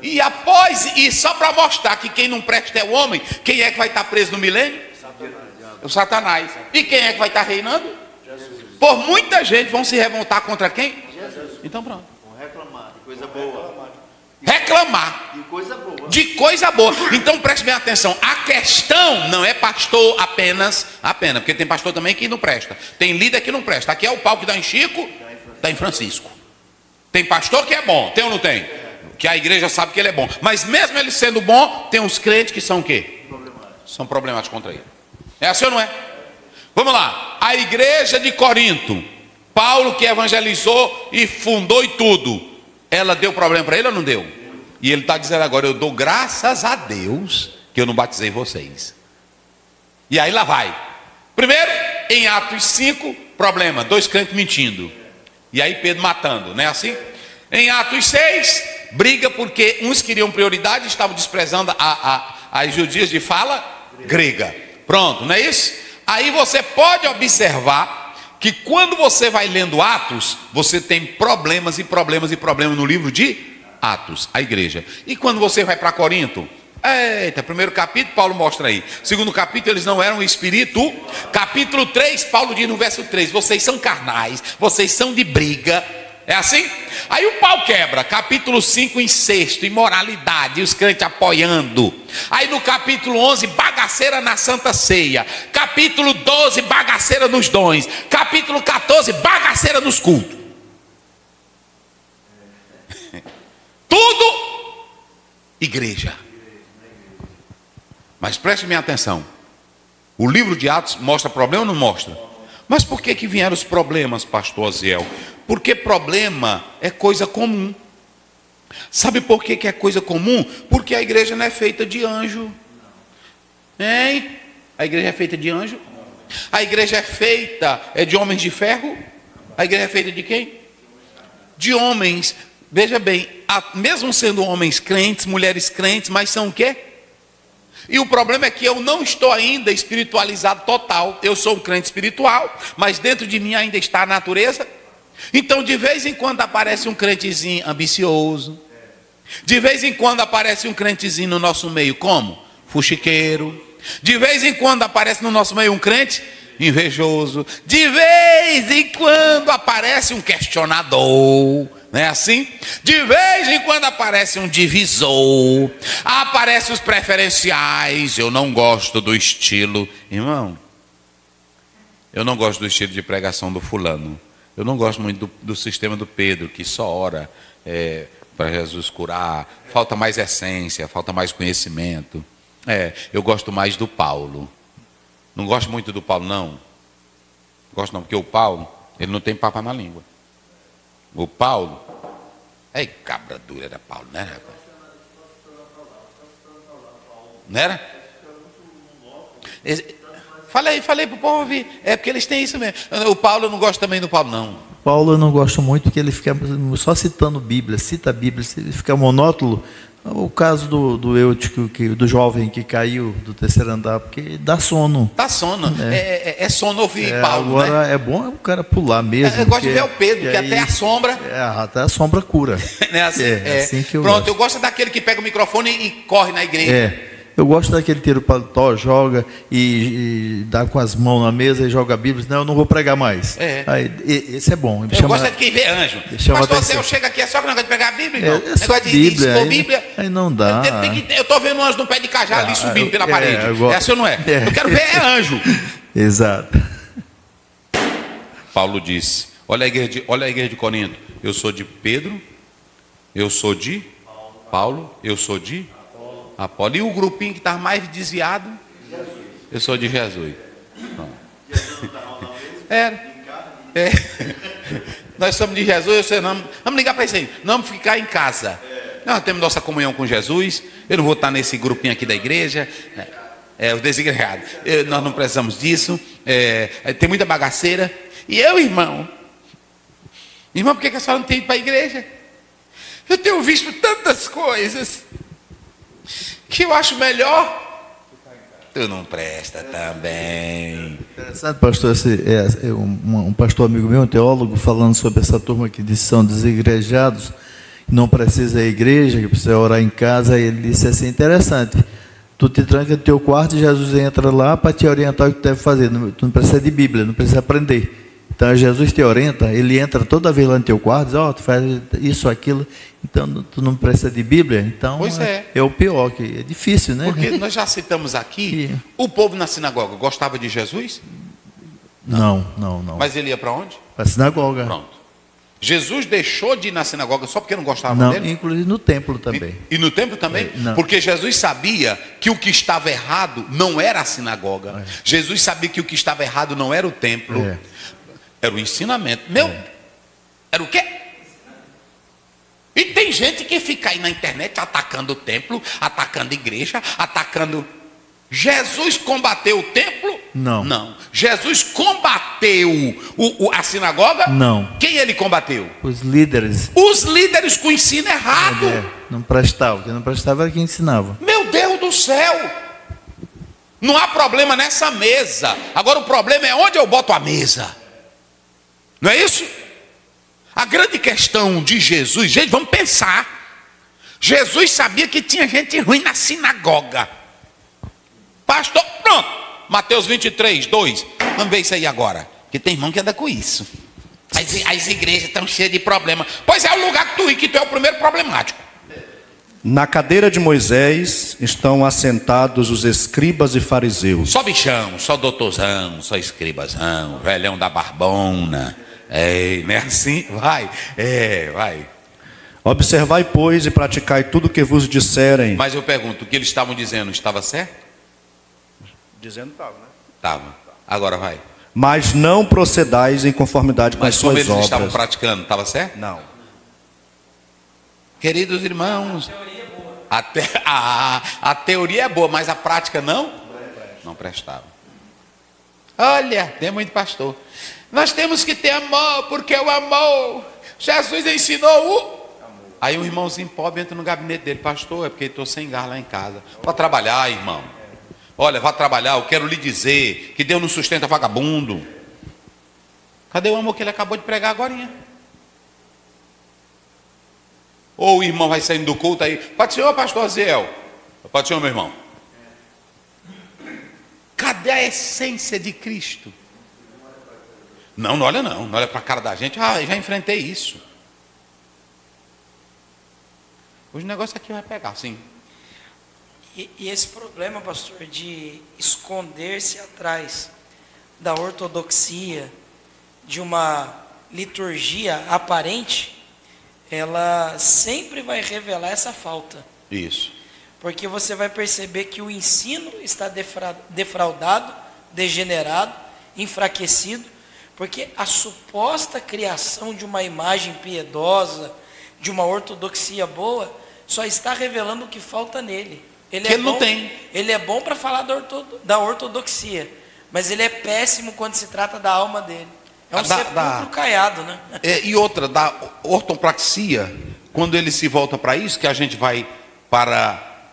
E só para mostrar que quem não presta é o homem, quem é que vai estar preso no milênio? O Satanás. E quem é que vai estar reinando? Jesus. Por muita gente vão se revoltar contra quem? Jesus. Então pronto. Vão reclamar de coisa boa. Reclamar de coisa boa. Então preste bem atenção. A questão não é pastor apenas, porque tem pastor também que não presta. Tem líder que não presta. Aqui é o pau que dá em Chico, dá em Francisco. Tem pastor que é bom, tem ou não tem? Que a igreja sabe que ele é bom. Mas mesmo ele sendo bom, tem uns crentes que são o quê? São problemáticos contra ele. É assim ou não é? Vamos lá. A igreja de Corinto, Paulo que evangelizou e fundou e tudo, ela deu problema para ele ou não deu? E ele está dizendo agora: eu dou graças a Deus que eu não batizei vocês. E aí lá vai. Primeiro, em Atos 5, problema, 2 crentes mentindo. E aí Pedro matando, não é assim? Em Atos 6, briga porque uns queriam prioridade, estavam desprezando as judias de fala grega. Pronto, não é isso? Aí você pode observar que quando você vai lendo Atos, você tem problemas e problemas e problemas no livro de Atos, a igreja. E quando você vai para Corinto, eita, primeiro capítulo, Paulo mostra aí. Segundo capítulo, eles não eram espírito. Capítulo 3, Paulo diz no verso 3: vocês são carnais, vocês são de briga. É assim? Aí o pau quebra. Capítulo 5, incesto, imoralidade, e os crentes apoiando. Aí no capítulo 11, bagaceira na Santa Ceia. Capítulo 12, bagaceira nos dons. Capítulo 14, bagaceira nos cultos. Tudo igreja. Mas preste minha atenção. O livro de Atos mostra problema ou não mostra? Mas por que vieram os problemas, pastor Aziel? Porque problema é coisa comum. Sabe por que é coisa comum? Porque a igreja não é feita de anjo. Hein? A igreja é feita de anjo? A igreja é feita de homens de ferro? A igreja é feita de quem? De homens. Veja bem, mesmo sendo homens crentes, mulheres crentes, mas são o quê? E o problema é que eu não estou ainda espiritualizado total. Eu sou um crente espiritual, mas dentro de mim ainda está a natureza. Então de vez em quando aparece um crentezinho ambicioso. De vez em quando aparece um crentezinho no nosso meio como? Fuxiqueiro. De vez em quando aparece no nosso meio um crente invejoso. De vez em quando aparece um questionador. Não é assim? De vez em quando aparece um divisor. Aparece os preferenciais. Eu não gosto do estilo. Irmão, eu não gosto do estilo de pregação do fulano. Eu não gosto muito do sistema do Pedro, que só ora para Jesus curar. Falta mais essência, falta mais conhecimento. Eu gosto mais do Paulo. Não gosto muito do Paulo, não. Gosto não, porque o Paulo, ele não tem papa na língua. O Paulo, cabra dura era Paulo, não era? Não era? Falei para o povo ouvir. É porque eles têm isso mesmo. O Paulo, eu não gosto também do Paulo, não. Paulo eu não gosto muito porque ele fica só citando Bíblia, cita a Bíblia, ele fica monótono. O caso do Eutico, do jovem que caiu do terceiro andar, porque dá sono. Dá sono. É sono ouvir Paulo. Agora né? É bom o cara pular mesmo. Eu gosto de ver o Pedro, que até a sombra. Até a sombra cura. Não é assim? Assim que eu Pronto, gosto. Eu gosto daquele que pega o microfone e corre na igreja. Eu gosto daquele tiro paletó, joga e dá com as mãos na mesa e joga a Bíblia. Não, eu não vou pregar mais. Aí, esse é bom. Eu gosto de quem vê anjo. Pastor, você chega aqui, é só que não gosta de pregar a Bíblia? Não. É só Bíblia. De Bíblia. Aí não dá. Eu estou vendo um anjo no pé de cajado ali subindo pela parede. É assim ou não é? Eu quero ver anjo. Exato. Paulo disse, olha a igreja de Corinto. Eu sou de Pedro, eu sou de Paulo, eu sou de Apolo. E o grupinho que está mais desviado? Eu sou de Jesus. Nós somos de Jesus. Vamos ligar para isso aí. Não vamos ficar em casa. Nós temos nossa comunhão com Jesus. Eu não vou estar nesse grupinho aqui da igreja. Os desigregados. Nós não precisamos disso. Tem muita bagaceira. E eu, irmão, por que a senhora não tem ido para a igreja? Eu tenho visto tantas coisas que eu acho melhor. Tu não presta também. Interessante, pastor. Um pastor amigo meu, um teólogo, falando sobre essa turma que diz que são desigrejados, não precisa ir à igreja, que precisa orar em casa. Ele disse assim: interessante. Tu te tranca no teu quarto e Jesus entra lá para te orientar o que tu deve fazer. Tu não precisa de Bíblia, não precisa aprender. Então Jesus te orienta, ele entra toda vez lá no teu quarto, diz, tu faz isso, aquilo, então tu não precisa de Bíblia. Então é o pior, que é difícil, né? Porque nós já citamos aqui, o povo na sinagoga gostava de Jesus? Não. Mas ele ia para onde? Para a sinagoga. Pronto. Jesus deixou de ir na sinagoga só porque não gostava dele? Não, inclusive no templo também. E no templo também? Porque Jesus sabia que o que estava errado não era a sinagoga. Jesus sabia que o que estava errado não era o templo. Era o ensinamento. Era o quê? E tem gente que fica aí na internet atacando o templo, atacando a igreja, atacando. Jesus combateu o templo? Não. Não. Jesus combateu a sinagoga? Não. Quem ele combateu? Os líderes. Os líderes com ensino errado. Não prestava. Quem não prestava era quem ensinava. Meu Deus do céu. Não há problema nessa mesa. Agora o problema é onde eu boto a mesa. Não é isso? A grande questão de Jesus, gente, vamos pensar. Jesus sabia que tinha gente ruim na sinagoga. Pastor, pronto. Mateus 23, 2. Vamos ver isso aí agora. Porque tem irmão que anda com isso. As igrejas estão cheias de problemas. Pois é o lugar que tu é o primeiro problemático. Na cadeira de Moisés estão assentados os escribas e fariseus. Só bichão, só doutorzão, só escribazão, velhão da barbona. É, não é assim? Vai, vai. Observai, pois, e praticai tudo o que vos disserem. Mas eu pergunto, o que eles estavam dizendo estava certo? Dizendo estava, né? Estava. Agora vai. Mas não procedais em conformidade com as Mas como suas eles obras. estavam praticando, estava certo? Não. Queridos irmãos, a teoria é boa, mas a prática não? Não prestava. Olha, tem muito pastor. Nós temos que ter amor, porque o amor, Jesus ensinou o... Aí um irmãozinho pobre entra no gabinete dele, pastor, é porque estou sem gás lá em casa. Vá trabalhar, irmão. Olha, vá trabalhar, eu quero lhe dizer que Deus não sustenta vagabundo. Cadê o amor que ele acabou de pregar agorinha? Ou o irmão vai saindo do culto aí, pode ser o pastor Aziel, pode ser o meu irmão. Cadê a essência de Cristo? Não olha não olha para a cara da gente. Já enfrentei isso. Hoje o negócio aqui vai pegar, sim. E esse problema, pastor, de esconder-se atrás da ortodoxia, de uma liturgia aparente, ela sempre vai revelar essa falta. Isso. Porque você vai perceber que o ensino está defraudado, degenerado, enfraquecido, porque a suposta criação de uma imagem piedosa, de uma ortodoxia boa, só está revelando o que falta nele. Ele não tem. Ele é bom para falar da ortodoxia, mas ele é péssimo quando se trata da alma dele. É um sepulcro caiado, né? E outra, da ortopraxia, quando ele se volta para isso, que a gente vai para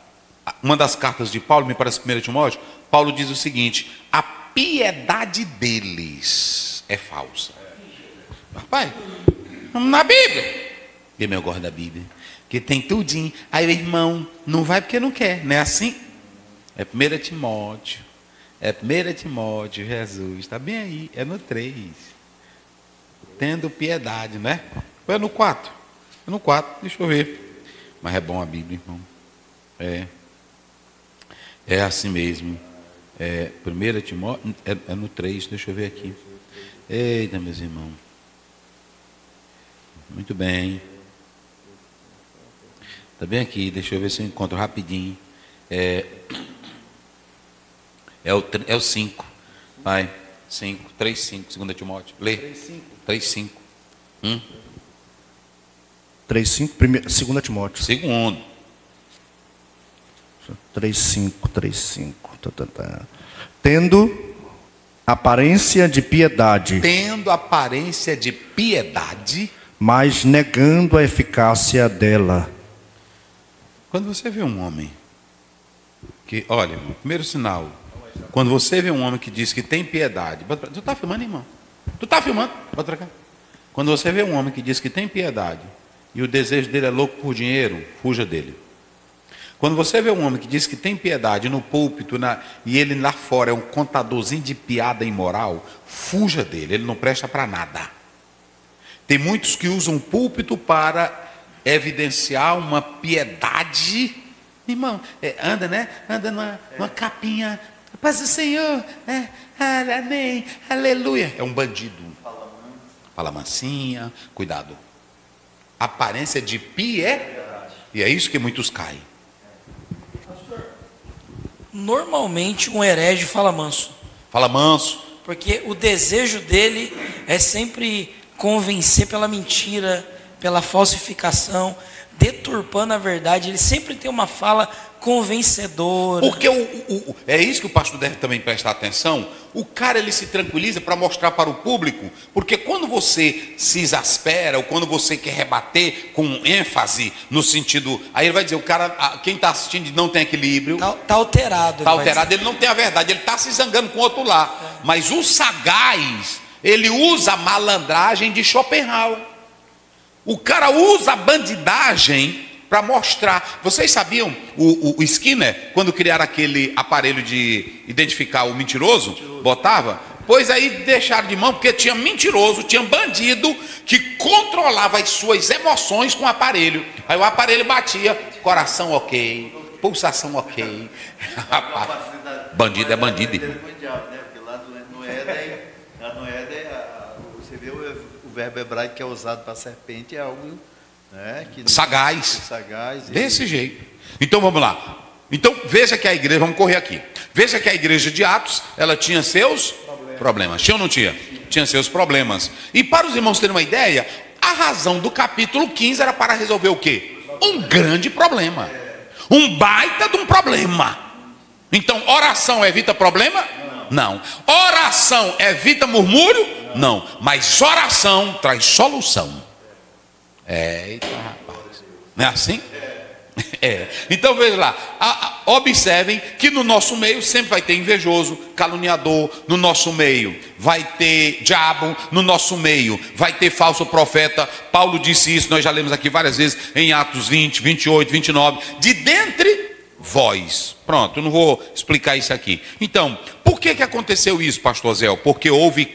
uma das cartas de Paulo, me parece 1 Timóteo, Paulo diz o seguinte: a piedade deles é falsa. Rapaz, na Bíblia. E eu gosto da Bíblia, que tem tudinho. Aí o irmão não vai porque não quer, não é assim? É 1 Timóteo. É 1 Timóteo, Jesus, está bem aí, é no 3. Tendo piedade, né? Ou é no 4? É no 4, deixa eu ver. Mas é bom a Bíblia, irmão. É assim mesmo. 1 Timóteo, é no 3, deixa eu ver aqui. Eita, meus irmãos. Muito bem. Está bem aqui, deixa eu ver se eu encontro rapidinho. É o 5. Vai. 5, 3, 5, 2 Timóteo. Lê. 3, 5. 3, 5, 2 Timóteo. Segundo. 3, 5. Tendo aparência de piedade. Tendo aparência de piedade. Mas negando a eficácia dela. Quando você vê um homem que, olha, irmão, primeiro sinal, quando você vê um homem que diz que tem piedade, tu está filmando, irmão? Tu está filmando? Bota pra cá. Quando você vê um homem que diz que tem piedade e o desejo dele é louco por dinheiro, fuja dele. Quando você vê um homem que diz que tem piedade no púlpito e ele lá fora é um contadorzinho de piada imoral, fuja dele, ele não presta para nada. Tem muitos que usam o púlpito para evidenciar uma piedade, irmão, anda, né? Anda numa capinha, paz do Senhor, amém, aleluia. É um bandido. Fala mansinha, cuidado. Aparência de piedade. E é isso que muitos caem. Normalmente um herege fala manso. Fala manso. Porque o desejo dele é sempre convencer pela mentira, pela falsificação, deturpando a verdade. Ele sempre tem uma fala convencedora. Porque é isso que o pastor deve também prestar atenção. O cara, ele se tranquiliza para mostrar para o público, porque quando você se exaspera, ou quando você quer rebater com ênfase, no sentido, aí ele vai dizer, o cara, quem está assistindo não tem equilíbrio, está alterado. Está alterado, ele não tem a verdade, ele está se zangando com o outro lá. Mas o sagaz, ele usa a malandragem de Schopenhauer. O cara usa a bandidagem para mostrar. Vocês sabiam, o Skinner, quando criaram aquele aparelho de identificar o mentiroso, botava? Pois aí deixaram de mão, porque tinha mentiroso, tinha bandido que controlava as suas emoções com o aparelho. Aí o aparelho batia, coração ok, pulsação ok. Rapaz, bandido é bandido. Porque lá no Éden, você vê o verbo hebraico que é usado para serpente, é algo, né, que sagaz. Sagaz. Desse jeito. Então vamos lá. Então veja que a igreja, vamos correr aqui. Veja que a igreja de Atos, ela tinha seus problemas. Tinha ou não tinha? Tinha seus problemas. E para os irmãos terem uma ideia, a razão do capítulo 15 era para resolver o quê? Um grande problema. Um baita de um problema. Então, oração evita problema? Não. Oração evita murmúrio? Não. Mas oração traz solução. Eita, rapaz. Não é assim? É. Então veja lá, observem que no nosso meio sempre vai ter invejoso, caluniador, no nosso meio vai ter diabo, no nosso meio vai ter falso profeta. Paulo disse isso, nós já lemos aqui várias vezes em Atos 20, 28, 29, de dentre vós. Pronto, eu não vou explicar isso aqui. Então, por que aconteceu isso, pastor Zé? Porque houve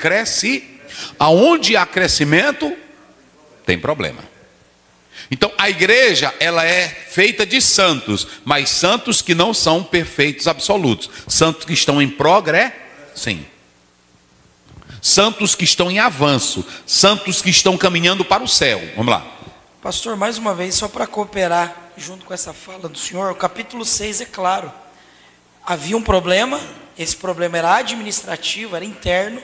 aonde há crescimento, tem problema. Então a igreja, ela é feita de santos, mas santos que não são perfeitos absolutos, santos que estão em progresso, sim, santos que estão em avanço, santos que estão caminhando para o céu. Vamos lá. Pastor, mais uma vez, só para cooperar junto com essa fala do senhor, o capítulo 6 é claro, havia um problema, esse problema era administrativo, era interno,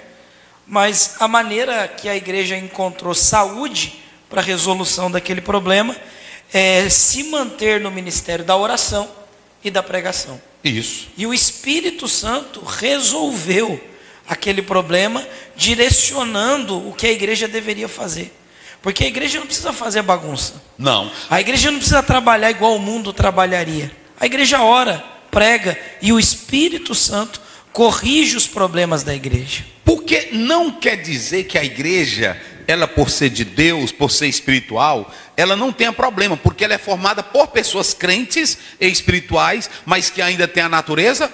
mas a maneira que a igreja encontrou saúde para a resolução daquele problema é se manter no ministério da oração e da pregação. Isso. E o Espírito Santo resolveu aquele problema, direcionando o que a igreja deveria fazer. Porque a igreja não precisa fazer bagunça. Não. A igreja não precisa trabalhar igual o mundo trabalharia. A igreja ora, prega, e o Espírito Santo corrige os problemas da igreja. Porque não quer dizer que a igreja, ela por ser de Deus, por ser espiritual, ela não tenha problema, porque ela é formada por pessoas crentes e espirituais, mas que ainda tem a natureza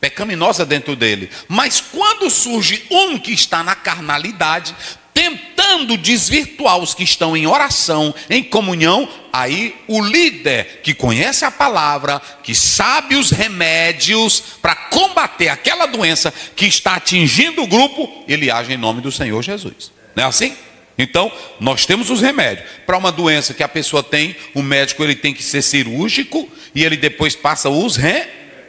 pecaminosa dentro dele. Mas quando surge um que está na carnalidade, tentando desvirtuar os que estão em oração, em comunhão, aí o líder que conhece a palavra, que sabe os remédios para combater aquela doença que está atingindo o grupo, ele age em nome do Senhor Jesus. Não é assim? Então, nós temos os remédios. Para uma doença que a pessoa tem, o médico ele tem que ser cirúrgico, e ele depois passa os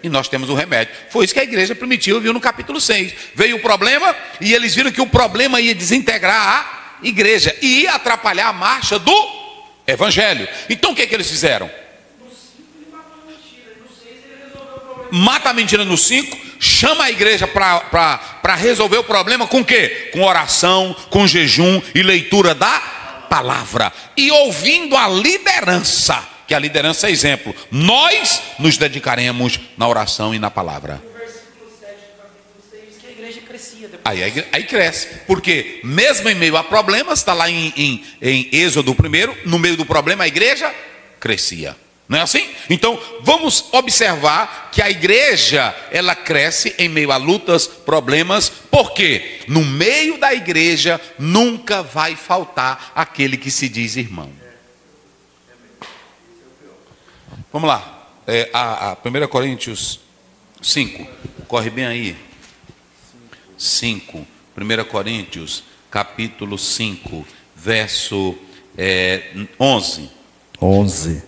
e nós temos o remédio. Foi isso que a igreja primitiva viu no capítulo 6. Veio o problema, e eles viram que o problema ia desintegrar a igreja, e ia atrapalhar a marcha do evangelho. Então o que eles fizeram? Mata a mentira no 5, chama a igreja para resolver o problema com o quê? Com oração, com jejum e leitura da palavra. E ouvindo a liderança, que a liderança é exemplo. Nós nos dedicaremos na oração e na palavra. O versículo 7 do capítulo 6 diz que a igreja crescia depois. Aí cresce. Porque mesmo em meio a problemas, está lá em Êxodo 1, no meio do problema a igreja crescia. Não é assim? Então, vamos observar que a igreja, ela cresce em meio a lutas, problemas, porque no meio da igreja nunca vai faltar aquele que se diz irmão. Vamos lá, a 1 Coríntios 5, corre bem aí. 5, 1 Coríntios, capítulo 5, verso 11. 11.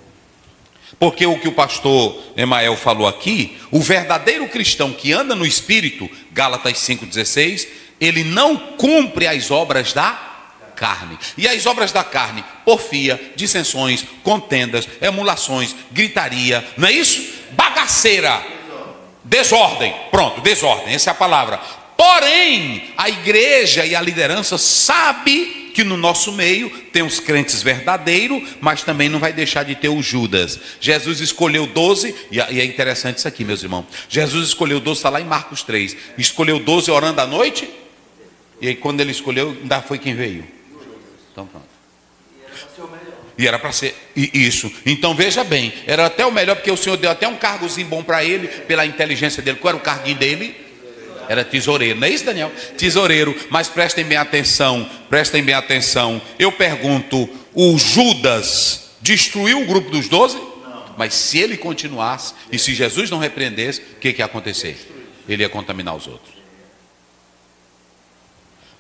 Porque o que o pastor Emael falou aqui, o verdadeiro cristão que anda no Espírito, Gálatas 5,16, ele não cumpre as obras da carne. E as obras da carne: porfia, dissensões, contendas, emulações, gritaria, não é isso? Bagaceira, desordem. Pronto, desordem, essa é a palavra. Porém, a igreja e a liderança sabe que no nosso meio tem os crentes verdadeiros, mas também não vai deixar de ter o Judas. Jesus escolheu 12, e é interessante isso aqui, meus irmãos. Jesus escolheu 12, está lá em Marcos 3. Escolheu 12 orando à noite, e aí quando ele escolheu, ainda foi quem veio. Então pronto. E era para ser isso. Então veja bem, era até o melhor, porque o Senhor deu até um cargozinho bom para ele, pela inteligência dele. Qual era o carguinho dele? Era tesoureiro, não é isso, Daniel? Tesoureiro. Mas prestem bem atenção, prestem bem atenção. Eu pergunto: o Judas destruiu o grupo dos 12? Não. Mas se ele continuasse, e se Jesus não repreendesse, o que ia acontecer? Ele ia contaminar os outros.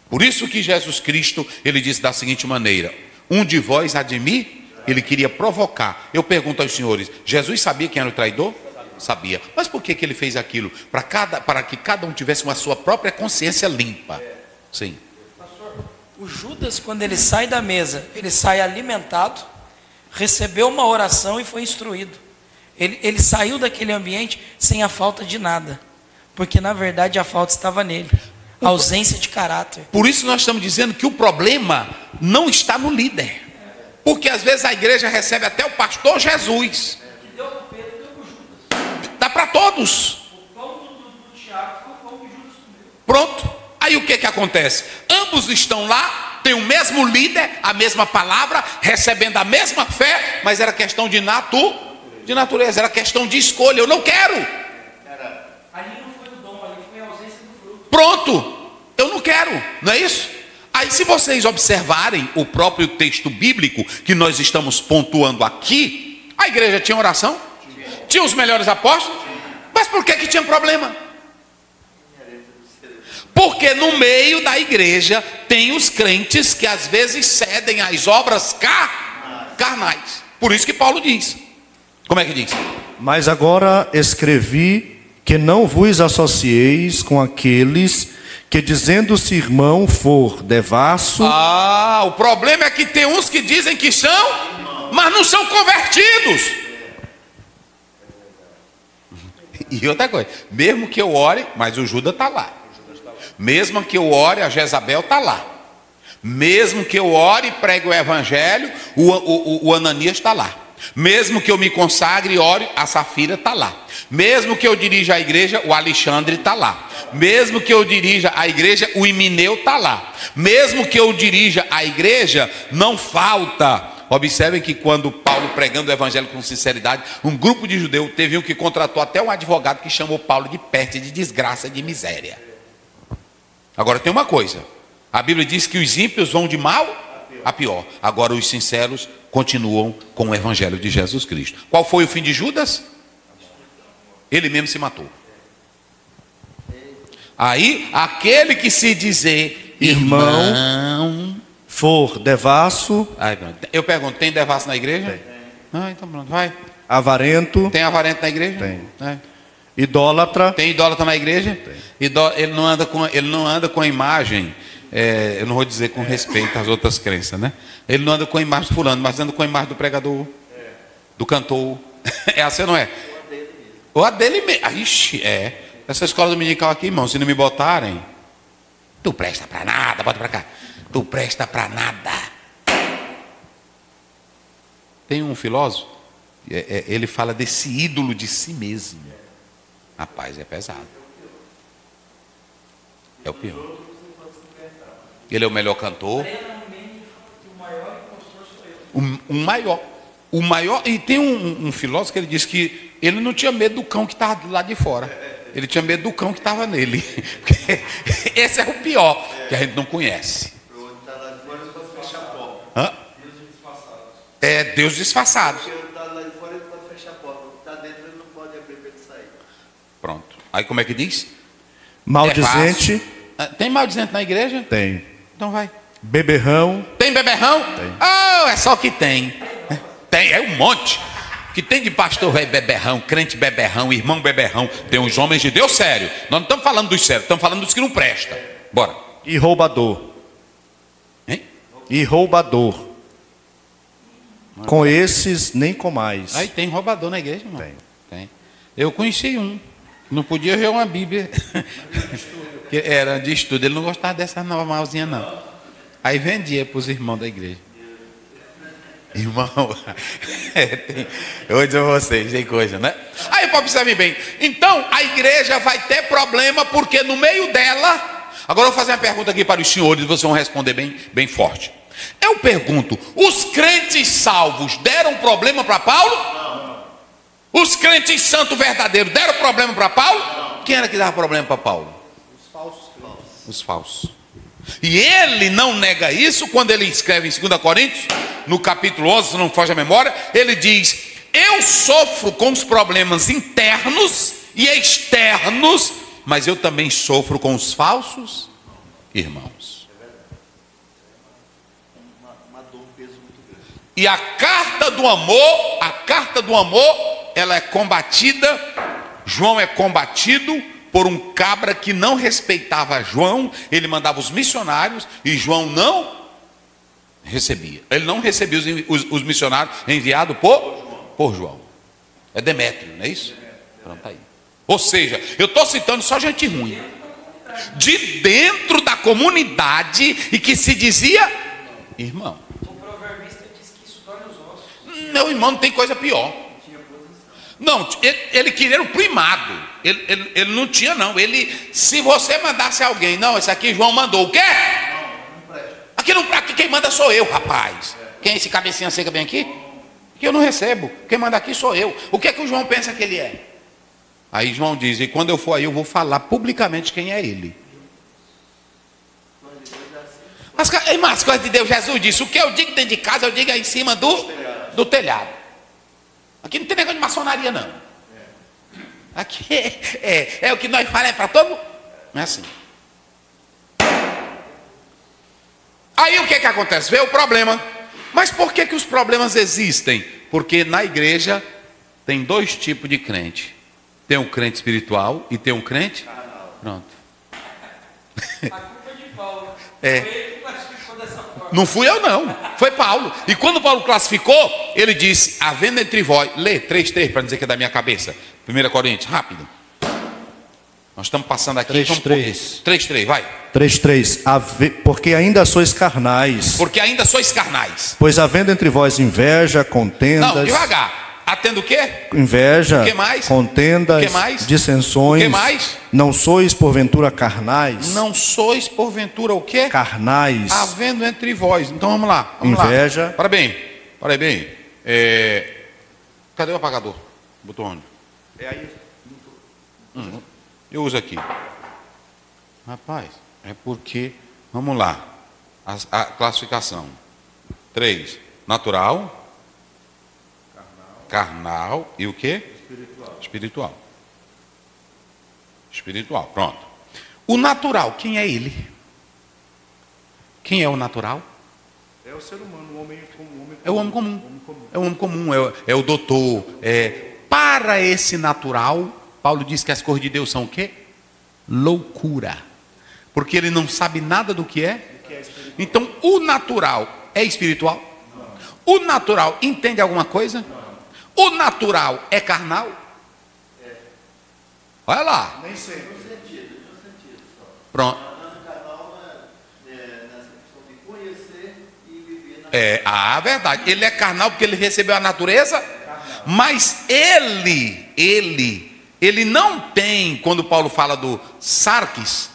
Por isso que Jesus Cristo, ele disse da seguinte maneira: um de vós há de mim. Ele queria provocar. Eu pergunto aos senhores: Jesus sabia quem era o traidor? Sabia. Mas por que ele fez aquilo? Para que cada um tivesse uma sua própria consciência limpa. Sim. Pastor, o Judas, quando ele sai da mesa, ele sai alimentado, recebeu uma oração e foi instruído. Ele saiu daquele ambiente sem a falta de nada, porque na verdade a falta estava nele. A ausência de caráter. Por isso nós estamos dizendo que o problema não está no líder. Porque às vezes a igreja recebe até o pastor Jesus. Dá para todos. Pronto. Aí o que acontece? Ambos estão lá, tem o mesmo líder, a mesma palavra, recebendo a mesma fé, mas era questão de natureza, era questão de escolha. Eu não quero. Ali não foi o dom, ali foi a ausência do fruto. Pronto. Eu não quero, não é isso? Aí se vocês observarem o próprio texto bíblico que nós estamos pontuando aqui, a igreja tinha oração? Tinha os melhores apóstolos? Mas por que tinha problema? Porque no meio da igreja tem os crentes que às vezes cedem às obras carnais. Por isso que Paulo diz. Como é que diz? Mas agora escrevi que não vos associeis com aqueles que, dizendo-se irmão, for devasso. O problema é que tem uns que dizem que são, mas não são convertidos. E outra coisa, mesmo que eu ore, mas o Judas está lá. Mesmo que eu ore, a Jezabel está lá. Mesmo que eu ore e pregue o evangelho, o Ananias está lá. Mesmo que eu me consagre e ore, a Safira está lá. Mesmo que eu dirija a igreja, o Alexandre está lá. Mesmo que eu dirija a igreja, o Imineu está lá. Mesmo que eu dirija a igreja, não falta. Observem que quando Paulo, pregando o evangelho com sinceridade, um grupo de judeus teve um que contratou até um advogado que chamou Paulo de peste, de desgraça, de miséria. Agora tem uma coisa: a Bíblia diz que os ímpios vão de mal a pior. Agora os sinceros continuam com o evangelho de Jesus Cristo. Qual foi o fim de Judas? Ele mesmo se matou. Aí aquele que se dizer irmão for devasso. Eu pergunto: tem devasso na igreja? Tem. Então pronto, vai. Avarento. Tem avarento na igreja? Tem. Idólatra. Tem idólatra na igreja? Tem. Ele não anda com a imagem. Eu não vou dizer com respeito às outras crenças, né? Ele não anda com a imagem do fulano, mas anda com a imagem do pregador, do cantor. É assim, não é? Ou a dele mesmo. Ixi, essa escola dominical aqui, irmão, se não me botarem, tu presta para nada, bota para cá. Tu presta para nada. Tem um filósofo, ele fala desse ídolo de si mesmo. Rapaz, é pesado. É o pior. Ele é o melhor cantor. O maior. E tem um filósofo que ele diz que ele não tinha medo do cão que estava do lado de fora. Ele tinha medo do cão que estava nele. Esse é o pior, que a gente não conhece. Hã? É Deus disfarçado. Pronto. Aí como é que diz? Maldizente. Tem maldizente na igreja? Tem. Então vai. Beberrão. Tem beberrão? Tem. É só que tem. Tem, é um monte. Que tem de pastor velho beberrão, crente beberrão, irmão beberrão. Tem uns homens de Deus sério. Nós não estamos falando dos sérios, estamos falando dos que não prestam. Bora. E roubador. Hein? e roubador. Com esses nem comais. Aí tem roubador na igreja, irmão? Tem. Eu conheci um. Não podia ver uma Bíblia. Que era de estudo. Ele não gostava dessa normalzinha, não. Aí vendia para os irmãos da igreja. Irmão, eu vou dizer a vocês, tem coisa, né? Aí, para observar bem. Então, a igreja vai ter problema, porque no meio dela... Agora eu vou fazer uma pergunta aqui para os senhores, e vocês vão responder bem forte. Eu pergunto, os crentes salvos deram problema para Paulo? Não. Os crentes santos verdadeiros deram problema para Paulo? Não. Quem era que dava problema para Paulo? Os falsos. Os falsos. E ele não nega isso quando ele escreve em 2 Coríntios, no capítulo 11, se não foge a memória, ele diz: eu sofro com os problemas internos e externos, mas eu também sofro com os falsos irmãos. E a carta do amor, ela é combatida. João é combatido por um cabra que não respeitava João. Ele mandava os missionários e João não recebia. Ele não recebia os missionários enviados por João. É Demétrio, não é isso? Pronto, aí. Ou seja, eu estou citando só gente ruim. De dentro da comunidade, e que se dizia irmão. O proverbista diz que isso dói nos ossos. Meu irmão, não tem coisa pior. Não, ele queria o primado. Ele não tinha, não. Ele, se você mandasse alguém, não, esse aqui João mandou, o quê? Aqui quem manda sou eu, rapaz. Quem é esse cabecinha seca bem aqui? Que eu não recebo. Quem manda aqui sou eu. O que é que o João pensa que ele é? Aí João diz: e quando eu for aí, eu vou falar publicamente quem é ele. Mas as coisas de Deus, Jesus disse: o que eu digo dentro de casa, eu digo aí em cima do telhado. Aqui não tem negócio de maçonaria, não. Aqui é o que nós falamos para todo mundo. Não é assim. Aí o que acontece? Vê o problema. Mas por que os problemas existem? Porque na igreja tem dois tipos de crente. Tem um crente espiritual e tem um crente... Pronto. A culpa é de Paulo. É. Foi ele que classificou dessa forma. Não fui eu, não. Foi Paulo. E quando Paulo classificou, ele disse: havendo entre vós... Lê 3:3 para dizer que é da minha cabeça. 1 Coríntios, rápido. Nós estamos passando aqui. 3:3. 3:3, vai. 3:3. Porque ainda sois carnais. Porque ainda sois carnais. Pois havendo entre vós inveja, contendas... Não, devagar. Atendo o quê? Inveja, o que mais? contendas, o que mais? dissensões. O que mais? Não sois porventura carnais? Não sois porventura o quê? Carnais. Havendo entre vós. Então vamos lá. Inveja. Para bem. Cadê o apagador? Botou onde? É aí. Eu uso aqui. Rapaz, é porque... Vamos lá. A classificação. 3. Natural. Carnal e o quê? Espiritual, pronto. O natural, quem é ele? Quem é o natural? É o ser humano, o homem comum. É o homem comum. É o homem comum, é o doutor. Para esse natural, Paulo diz que as coisas de Deus são o quê? Loucura. Porque ele não sabe nada do que é. Então, o natural é espiritual? Não. O natural entende alguma coisa? Não. O natural é carnal? É. Olha lá. Nem sei. No sentido. Pronto. Nessa questão de conhecer e viver na verdade. Ele é carnal porque ele recebeu a natureza, carnal. Mas ele não tem, quando Paulo fala do sarques,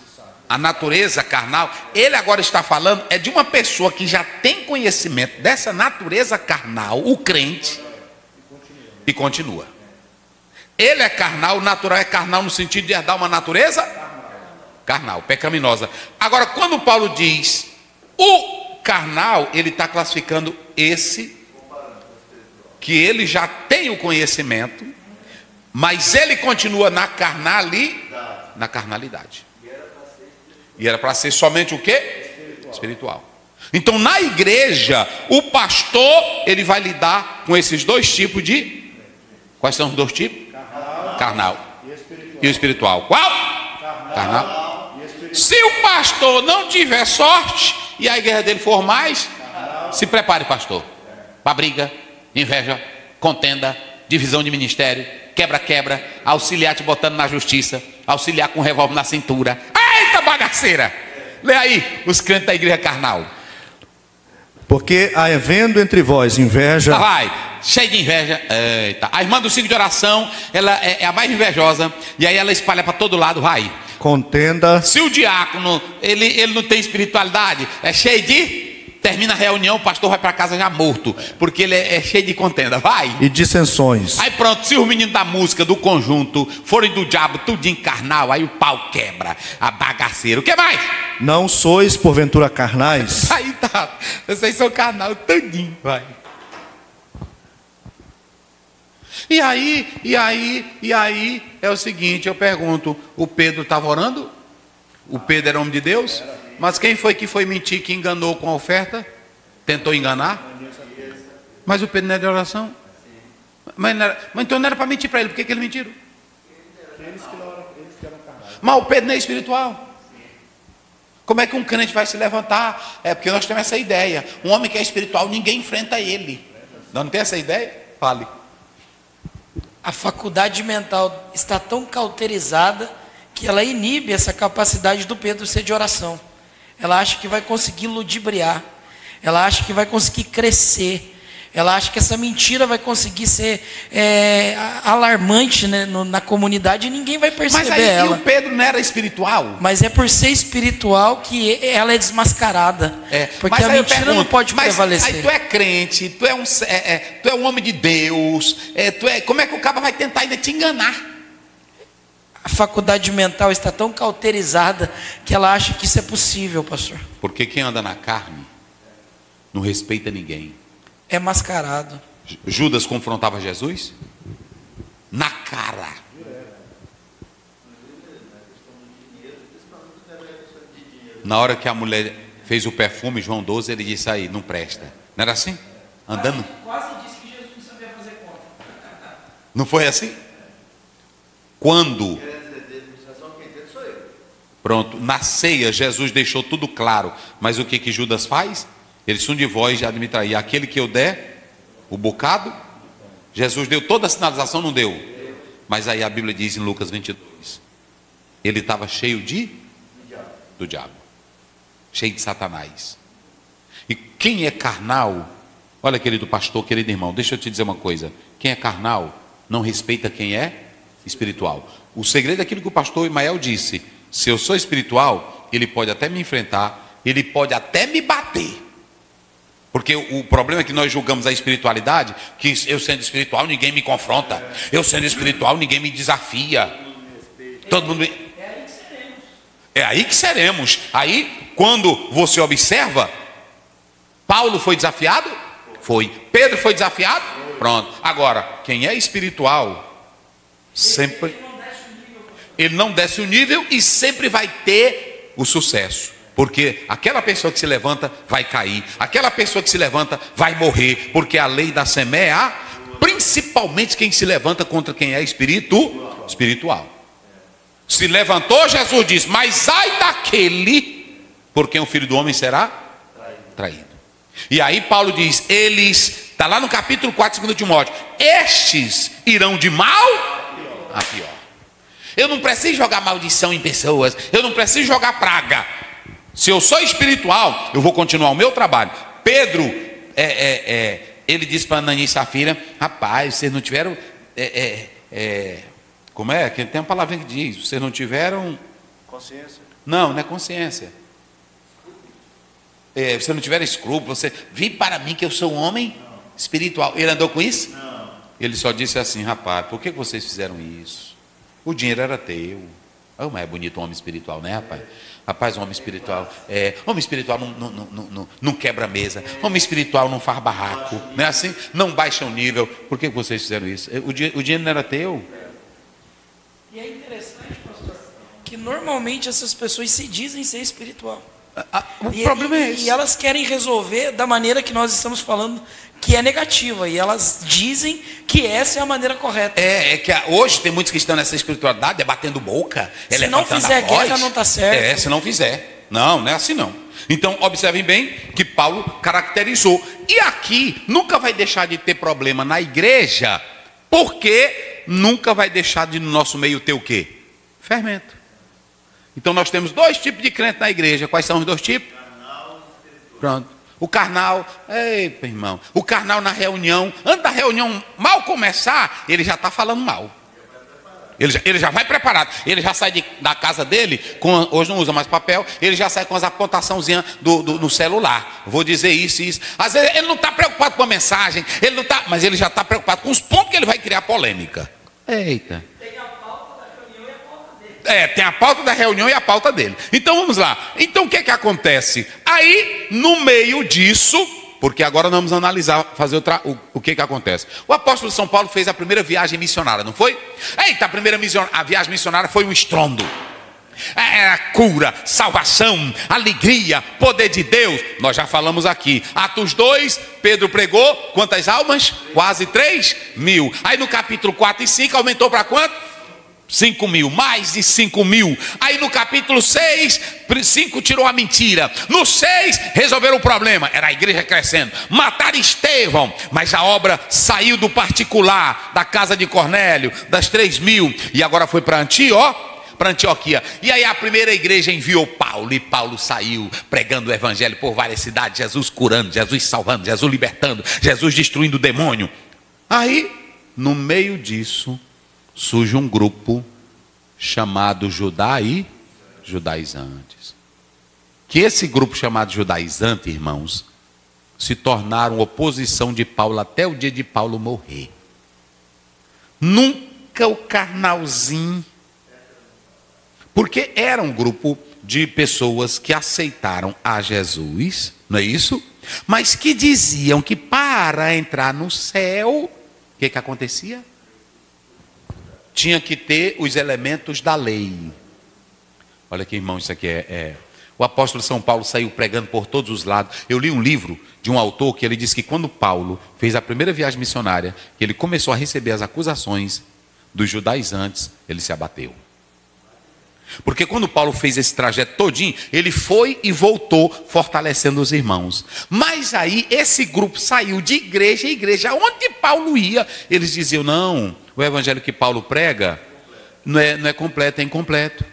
a natureza carnal, ele agora está falando é de uma pessoa que já tem conhecimento dessa natureza carnal, o crente. E continua. Ele é carnal, o natural é carnal no sentido de herdar uma natureza carnal, pecaminosa. Agora, quando Paulo diz o carnal, ele está classificando esse que ele já tem o conhecimento, mas ele continua na carnalidade. E era para ser somente o quê? Espiritual. Então, na igreja, o pastor, ele vai lidar com esses dois tipos de... Quais são os dois tipos? Carnal e o espiritual. Qual? Carnal. Se o pastor não tiver sorte e a igreja dele for mais Se prepare, pastor, para briga, inveja, contenda, divisão de ministério, quebra-quebra, auxiliar te botando na justiça, auxiliar com um revólver na cintura. Eita bagaceira! Lê aí os crentes da igreja carnal. Porque havendo entre vós inveja... Vai, cheio de inveja. Eita. A irmã do ciclo de oração, ela é a mais invejosa, e aí ela espalha para todo lado, vai. Contenda. Se o diácono, ele não tem espiritualidade, é cheio de... Termina a reunião, o pastor vai para casa já morto, porque ele é cheio de contenda, vai. E dissensões. Aí pronto, se os meninos da música, do conjunto, forem do diabo, tudinho carnal, aí o pau quebra, a bagaceira. O que mais? Não sois porventura carnais? Aí tá, vocês são carnal, tudinho, vai. E aí, é o seguinte, eu pergunto, o Pedro estava orando? O Pedro era homem de Deus? Mas quem foi que foi mentir, que enganou com a oferta? Tentou enganar? Mas o Pedro não é de oração? Mas então não era para mentir para ele, por que ele mentiu? Mas o Pedro não é espiritual. Como é que um crente vai se levantar? É porque nós temos essa ideia. Um homem que é espiritual, ninguém enfrenta ele. Não tem essa ideia? Fale. A faculdade mental está tão cauterizada que ela inibe essa capacidade do Pedro ser de oração. Ela acha que vai conseguir ludibriar, ela acha que vai conseguir crescer, ela acha que essa mentira vai conseguir ser alarmante, né, na comunidade, e ninguém vai perceber. Mas aí ela. o Pedro não era espiritual? Mas é por ser espiritual que ela é desmascarada. Porque a mentira não pode prevalecer. Aí tu é crente, tu é um homem de Deus, como é que o cara vai tentar ainda te enganar? A faculdade mental está tão cauterizada que ela acha que isso é possível, pastor. Porque quem anda na carne não respeita ninguém. É mascarado. Judas confrontava Jesus na cara. Na hora que a mulher fez o perfume, João 12, ele disse aí, não presta. Não era assim? Andando? Quase disse que Jesus não sabia fazer conta. Não foi assim? Quando? Pronto, na ceia Jesus deixou tudo claro. Mas o que Judas faz? Ele se de vós já me trair. Aquele que eu der o bocado, Jesus deu toda a sinalização, não deu? Mas aí a Bíblia diz em Lucas 22, ele estava cheio do diabo, cheio de Satanás. E quem é carnal, olha, querido pastor, querido irmão, deixa eu te dizer uma coisa, quem é carnal não respeita quem é espiritual. O segredo é aquilo que o pastor Imael disse: se eu sou espiritual, ele pode até me enfrentar, ele pode até me bater. Porque o problema é que nós julgamos a espiritualidade, que eu sendo espiritual ninguém me confronta, eu sendo espiritual ninguém me desafia. Todo mundo... É aí que seremos. Aí, quando você observa, Paulo foi desafiado? Foi. Pedro foi desafiado? Pronto. Agora, quem é espiritual, sempre... ele não desce o nível e sempre vai ter o sucesso. Porque aquela pessoa que se levanta vai cair, aquela pessoa que se levanta vai morrer, porque a lei da semeia, principalmente quem se levanta contra quem é espiritual. Se levantou, Jesus diz, mas ai daquele por quem o Filho do Homem será traído. E aí Paulo diz, eles, está lá no capítulo 4, 2 Timóteo, estes irão de mal a pior. Eu não preciso jogar maldição em pessoas, eu não preciso jogar praga. Se eu sou espiritual, eu vou continuar o meu trabalho. Pedro, ele disse para Ananias e Safira, rapaz, vocês não tiveram, como é? Que tem uma palavra que diz, vocês não tiveram... Consciência? Não é consciência. Vocês não tiveram escrúpulo, você... Vem para mim que eu sou um homem espiritual. Ele andou com isso? Não. Ele só disse assim, rapaz, por que vocês fizeram isso? O dinheiro era teu. Oh, mas é bonito um homem espiritual, né, rapaz? Rapaz, um homem espiritual, não quebra mesa, homem espiritual não faz barraco, não é assim? Não baixa o nível. Por que vocês fizeram isso? O dinheiro não era teu. E é interessante, pastor, que normalmente essas pessoas se dizem ser espiritual. O problema é esse. E elas querem resolver da maneira que nós estamos falando, que é negativa. E elas dizem que essa é a maneira correta. Que hoje tem muitos que estão nessa espiritualidade, batendo boca, se não fizer guerra, não está certo. Se não fizer. Não é assim não. Então, observem bem que Paulo caracterizou. E aqui nunca vai deixar de ter problema na igreja, porque nunca vai deixar de no nosso meio ter o quê? Fermento. Então nós temos dois tipos de crente na igreja. Quais são os dois tipos? Pronto. O carnal, eita irmão, o carnal na reunião, antes da reunião mal começar, ele já está falando mal. Ele já vai preparado. Ele já sai da casa dele, hoje não usa mais papel, ele já sai com as apontaçãozinhas no celular. Vou dizer isso e isso. Às vezes ele não está preocupado com a mensagem, mas ele já está preocupado com os pontos que ele vai criar polêmica. Eita. Tem a pauta da reunião e a pauta dele. Tem a pauta da reunião e a pauta dele. Então vamos lá. Então o que acontece? Aí, no meio disso, porque agora nós vamos analisar, fazer o que acontece. O apóstolo São Paulo fez a primeira viagem missionária, não foi? Eita, a viagem missionária foi um estrondo. Era cura, salvação, alegria, poder de Deus. Nós já falamos aqui. Atos 2, Pedro pregou, quantas almas? Quase 3.000. Aí no capítulo 4 e 5 aumentou para quanto? 5.000, mais de 5.000. Aí no capítulo 6, 5 tirou a mentira. No 6, resolveram o problema. Era a igreja crescendo. Mataram Estevão, mas a obra saiu do particular, da casa de Cornélio, das 3.000. E agora foi para Antioquia. E aí a primeira igreja enviou Paulo. E Paulo saiu pregando o evangelho por várias cidades. Jesus curando, Jesus salvando, Jesus libertando, Jesus destruindo o demônio. Aí, no meio disso, surge um grupo chamado judaizantes. Que esse grupo chamado judaizante, irmãos, se tornaram oposição de Paulo até o dia de Paulo morrer. Nunca o carnalzinho, porque era um grupo de pessoas que aceitaram a Jesus, não é isso? Mas que diziam que para entrar no céu, o que acontecia? Tinha que ter os elementos da lei. Olha aqui, irmão, isso aqui o apóstolo São Paulo saiu pregando por todos os lados. Eu li um livro de um autor que ele disse que quando Paulo fez a primeira viagem missionária, que ele começou a receber as acusações dos judaizantes, ele se abateu. Porque quando Paulo fez esse trajeto todinho, ele foi e voltou fortalecendo os irmãos. Mas aí esse grupo saiu de igreja em igreja. Onde Paulo ia, eles diziam, não, o evangelho que Paulo prega não é completo, é incompleto.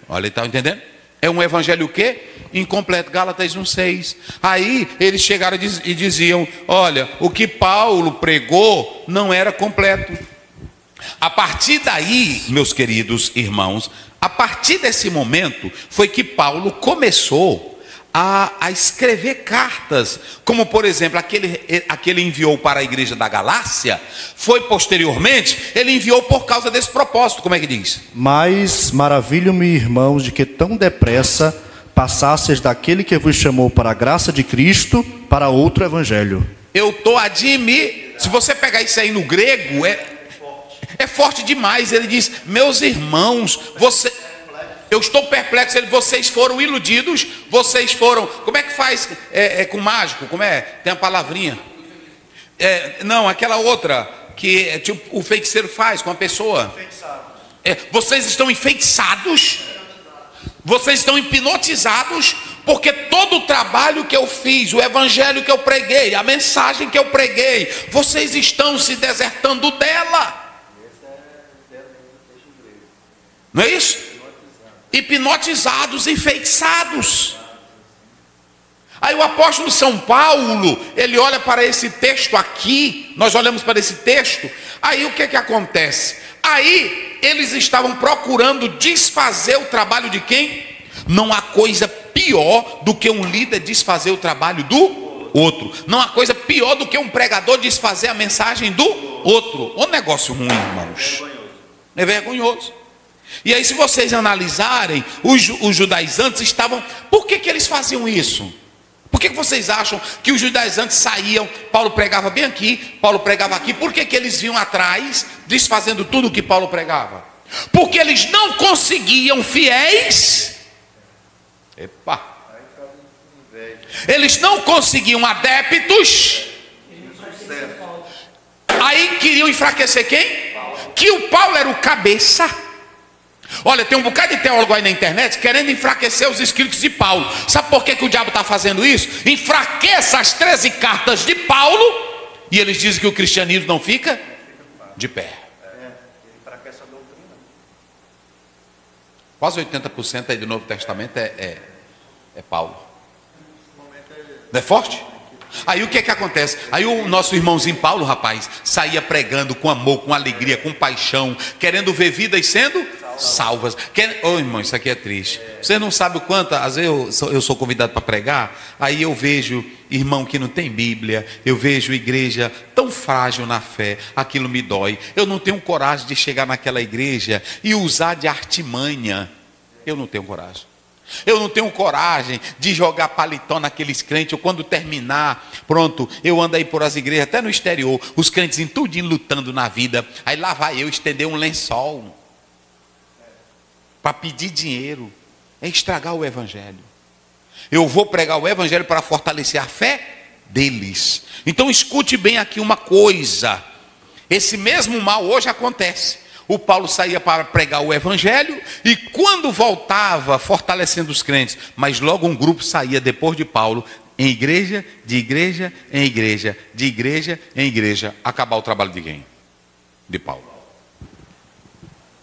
Olha, está entendendo? É um evangelho o quê? Incompleto, Gálatas 1,6. Aí eles chegaram e diziam, olha, o que Paulo pregou não era completo. A partir daí, meus queridos irmãos, a partir desse momento, foi que Paulo começou a escrever cartas, como por exemplo, aquele enviou para a igreja da Galácia, foi posteriormente, ele enviou por causa desse propósito, como é que diz? Mas maravilho-me, irmãos, de que tão depressa passasseis daquele que vos chamou para a graça de Cristo, para outro evangelho. Eu estou se você pegar isso aí no grego, é forte demais. Ele diz, meus irmãos, eu estou perplexo. Vocês foram iludidos, vocês foram, como é que faz com mágico, como é? Tem a palavrinha, não, aquela outra, que tipo, o feiticeiro faz com a pessoa, vocês estão enfeitiçados, vocês estão hipnotizados, porque todo o trabalho que eu fiz, o evangelho que eu preguei, a mensagem que eu preguei, vocês estão se desertando dela. Não é isso? Hipnotizados, enfeitiçados. Aí o apóstolo São Paulo, ele olha para esse texto aqui, nós olhamos para esse texto, aí o que acontece? Aí eles estavam procurando desfazer o trabalho de quem? Não há coisa pior do que um líder desfazer o trabalho do outro. Não há coisa pior do que um pregador desfazer a mensagem do outro. Um negócio ruim, irmãos. É vergonhoso. E aí, se vocês analisarem, os judaizantes estavam... Por que eles faziam isso? Por que vocês acham que os judaizantes saíam? Paulo pregava bem aqui, Paulo pregava aqui. Por que eles vinham atrás, desfazendo tudo o que Paulo pregava? Porque eles não conseguiam fiéis. Eles não conseguiam adeptos. Aí queriam enfraquecer quem? Que o Paulo era o cabeça. Olha, tem um bocado de teólogo aí na internet querendo enfraquecer os escritos de Paulo. Sabe por que o diabo está fazendo isso? Enfraqueça as 13 cartas de Paulo, e eles dizem que o cristianismo não fica de pé. Quase 80% aí do Novo Testamento é Paulo. Não é forte? Aí o que é que acontece? Aí o nosso irmãozinho Paulo, rapaz, saía pregando com amor, com alegria, com paixão, querendo ver vidas sendo salvas. Ô irmão, isso aqui é triste. Você não sabe o quanto, às vezes eu sou convidado para pregar, aí eu vejo irmão que não tem Bíblia, eu vejo igreja tão frágil na fé, aquilo me dói. Eu não tenho coragem de chegar naquela igreja e usar de artimanha. Eu não tenho coragem. Eu não tenho coragem de jogar paletó naqueles crentes. Eu, quando terminar, pronto, eu ando aí por as igrejas, até no exterior, os crentes em tudinho lutando na vida. Aí lá vai eu estender um lençol para pedir dinheiro. É estragar o evangelho. Eu vou pregar o evangelho para fortalecer a fé deles. Então escute bem aqui uma coisa. Esse mesmo mal hoje acontece. O Paulo saía para pregar o evangelho e quando voltava fortalecendo os crentes, mas logo um grupo saía depois de Paulo, em igreja, de igreja, em igreja, de igreja, em igreja, acabar o trabalho de quem? De Paulo.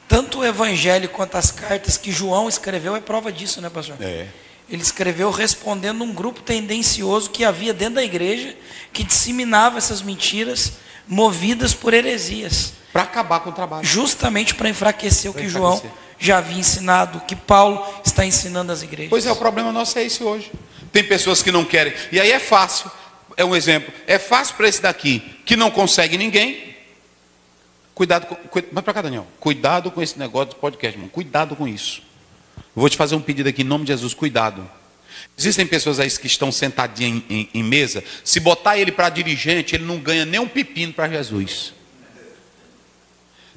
Tanto o evangelho quanto as cartas que João escreveu é prova disso, né, pastor? É. Ele escreveu respondendo um grupo tendencioso que havia dentro da igreja, que disseminava essas mentiras, movidas por heresias. Para acabar com o trabalho. Justamente para enfraquecer o que João já havia ensinado, o que Paulo está ensinando às igrejas. Pois é, o problema nosso é esse hoje. Tem pessoas que não querem. E aí é fácil. É um exemplo. É fácil para esse daqui, que não consegue ninguém. Cuidado com... Vai para cá, Daniel. Cuidado com esse negócio do podcast, irmão. Cuidado com isso. Eu vou te fazer um pedido aqui em nome de Jesus. Cuidado. Existem pessoas aí que estão sentadinhas em mesa. Se botar ele para dirigente, ele não ganha nem um pepino para Jesus.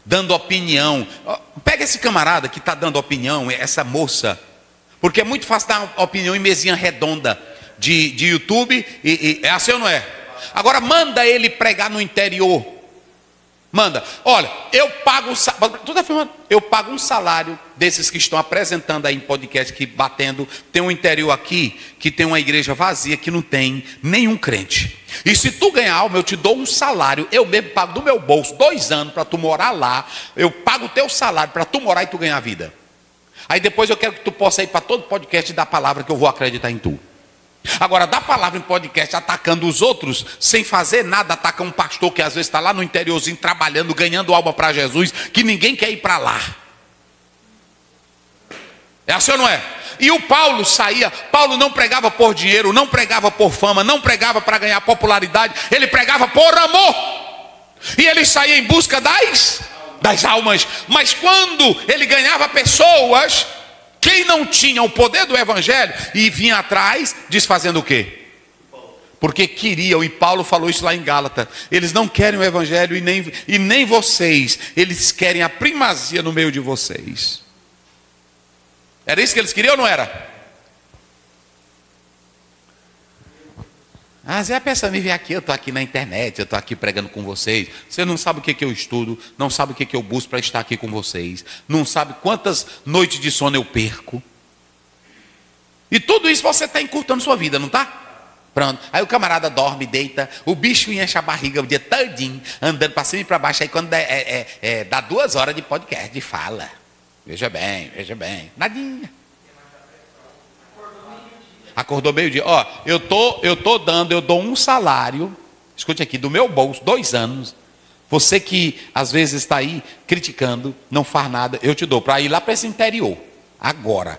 Dando opinião. Pega esse camarada que está dando opinião, essa moça. Porque é muito fácil dar opinião em mesinha redonda de YouTube. É assim ou não é? Agora manda ele pregar no interior. Manda. Olha, eu pago eu pago um salário desses que estão apresentando aí em podcast, que batendo. Tem um interior aqui que tem uma igreja vazia que não tem nenhum crente. E se tu ganhar alma, eu te dou um salário. Eu mesmo pago do meu bolso 2 anos para tu morar lá. Eu pago o teu salário para tu morar e tu ganhar vida. Aí depois eu quero que tu possa ir para todo podcast e dar a palavra que eu vou acreditar em tu. Agora, dá palavra em podcast atacando os outros, sem fazer nada, ataca um pastor que às vezes está lá no interiorzinho trabalhando, ganhando alma para Jesus, que ninguém quer ir para lá. É assim ou não é? E o Paulo saía, Paulo não pregava por dinheiro, não pregava por fama, não pregava para ganhar popularidade, ele pregava por amor. E ele saía em busca das almas. Mas quando ele ganhava pessoas, quem não tinha o poder do evangelho e vinha atrás, desfazendo o quê? Porque queriam, e Paulo falou isso lá em Gálatas, eles não querem o evangelho e nem vocês, eles querem a primazia no meio de vocês. Era isso que eles queriam ou não era? Às vezes a pessoa me vê aqui, eu estou aqui na internet, eu estou aqui pregando com vocês. Você não sabe o que eu estudo, não sabe o que eu busco para estar aqui com vocês. Não sabe quantas noites de sono eu perco. E tudo isso você está encurtando sua vida, não está? Pronto. Aí o camarada dorme, deita, o bicho enche a barriga o dia todinho, andando para cima e para baixo. Aí quando dá 2 horas de podcast, de fala. Veja bem, nadinha. Acordou meio-dia. Ó, eu dou um salário, escute aqui, do meu bolso, 2 anos. Você que às vezes está aí criticando, não faz nada, eu te dou para ir lá para esse interior. Agora,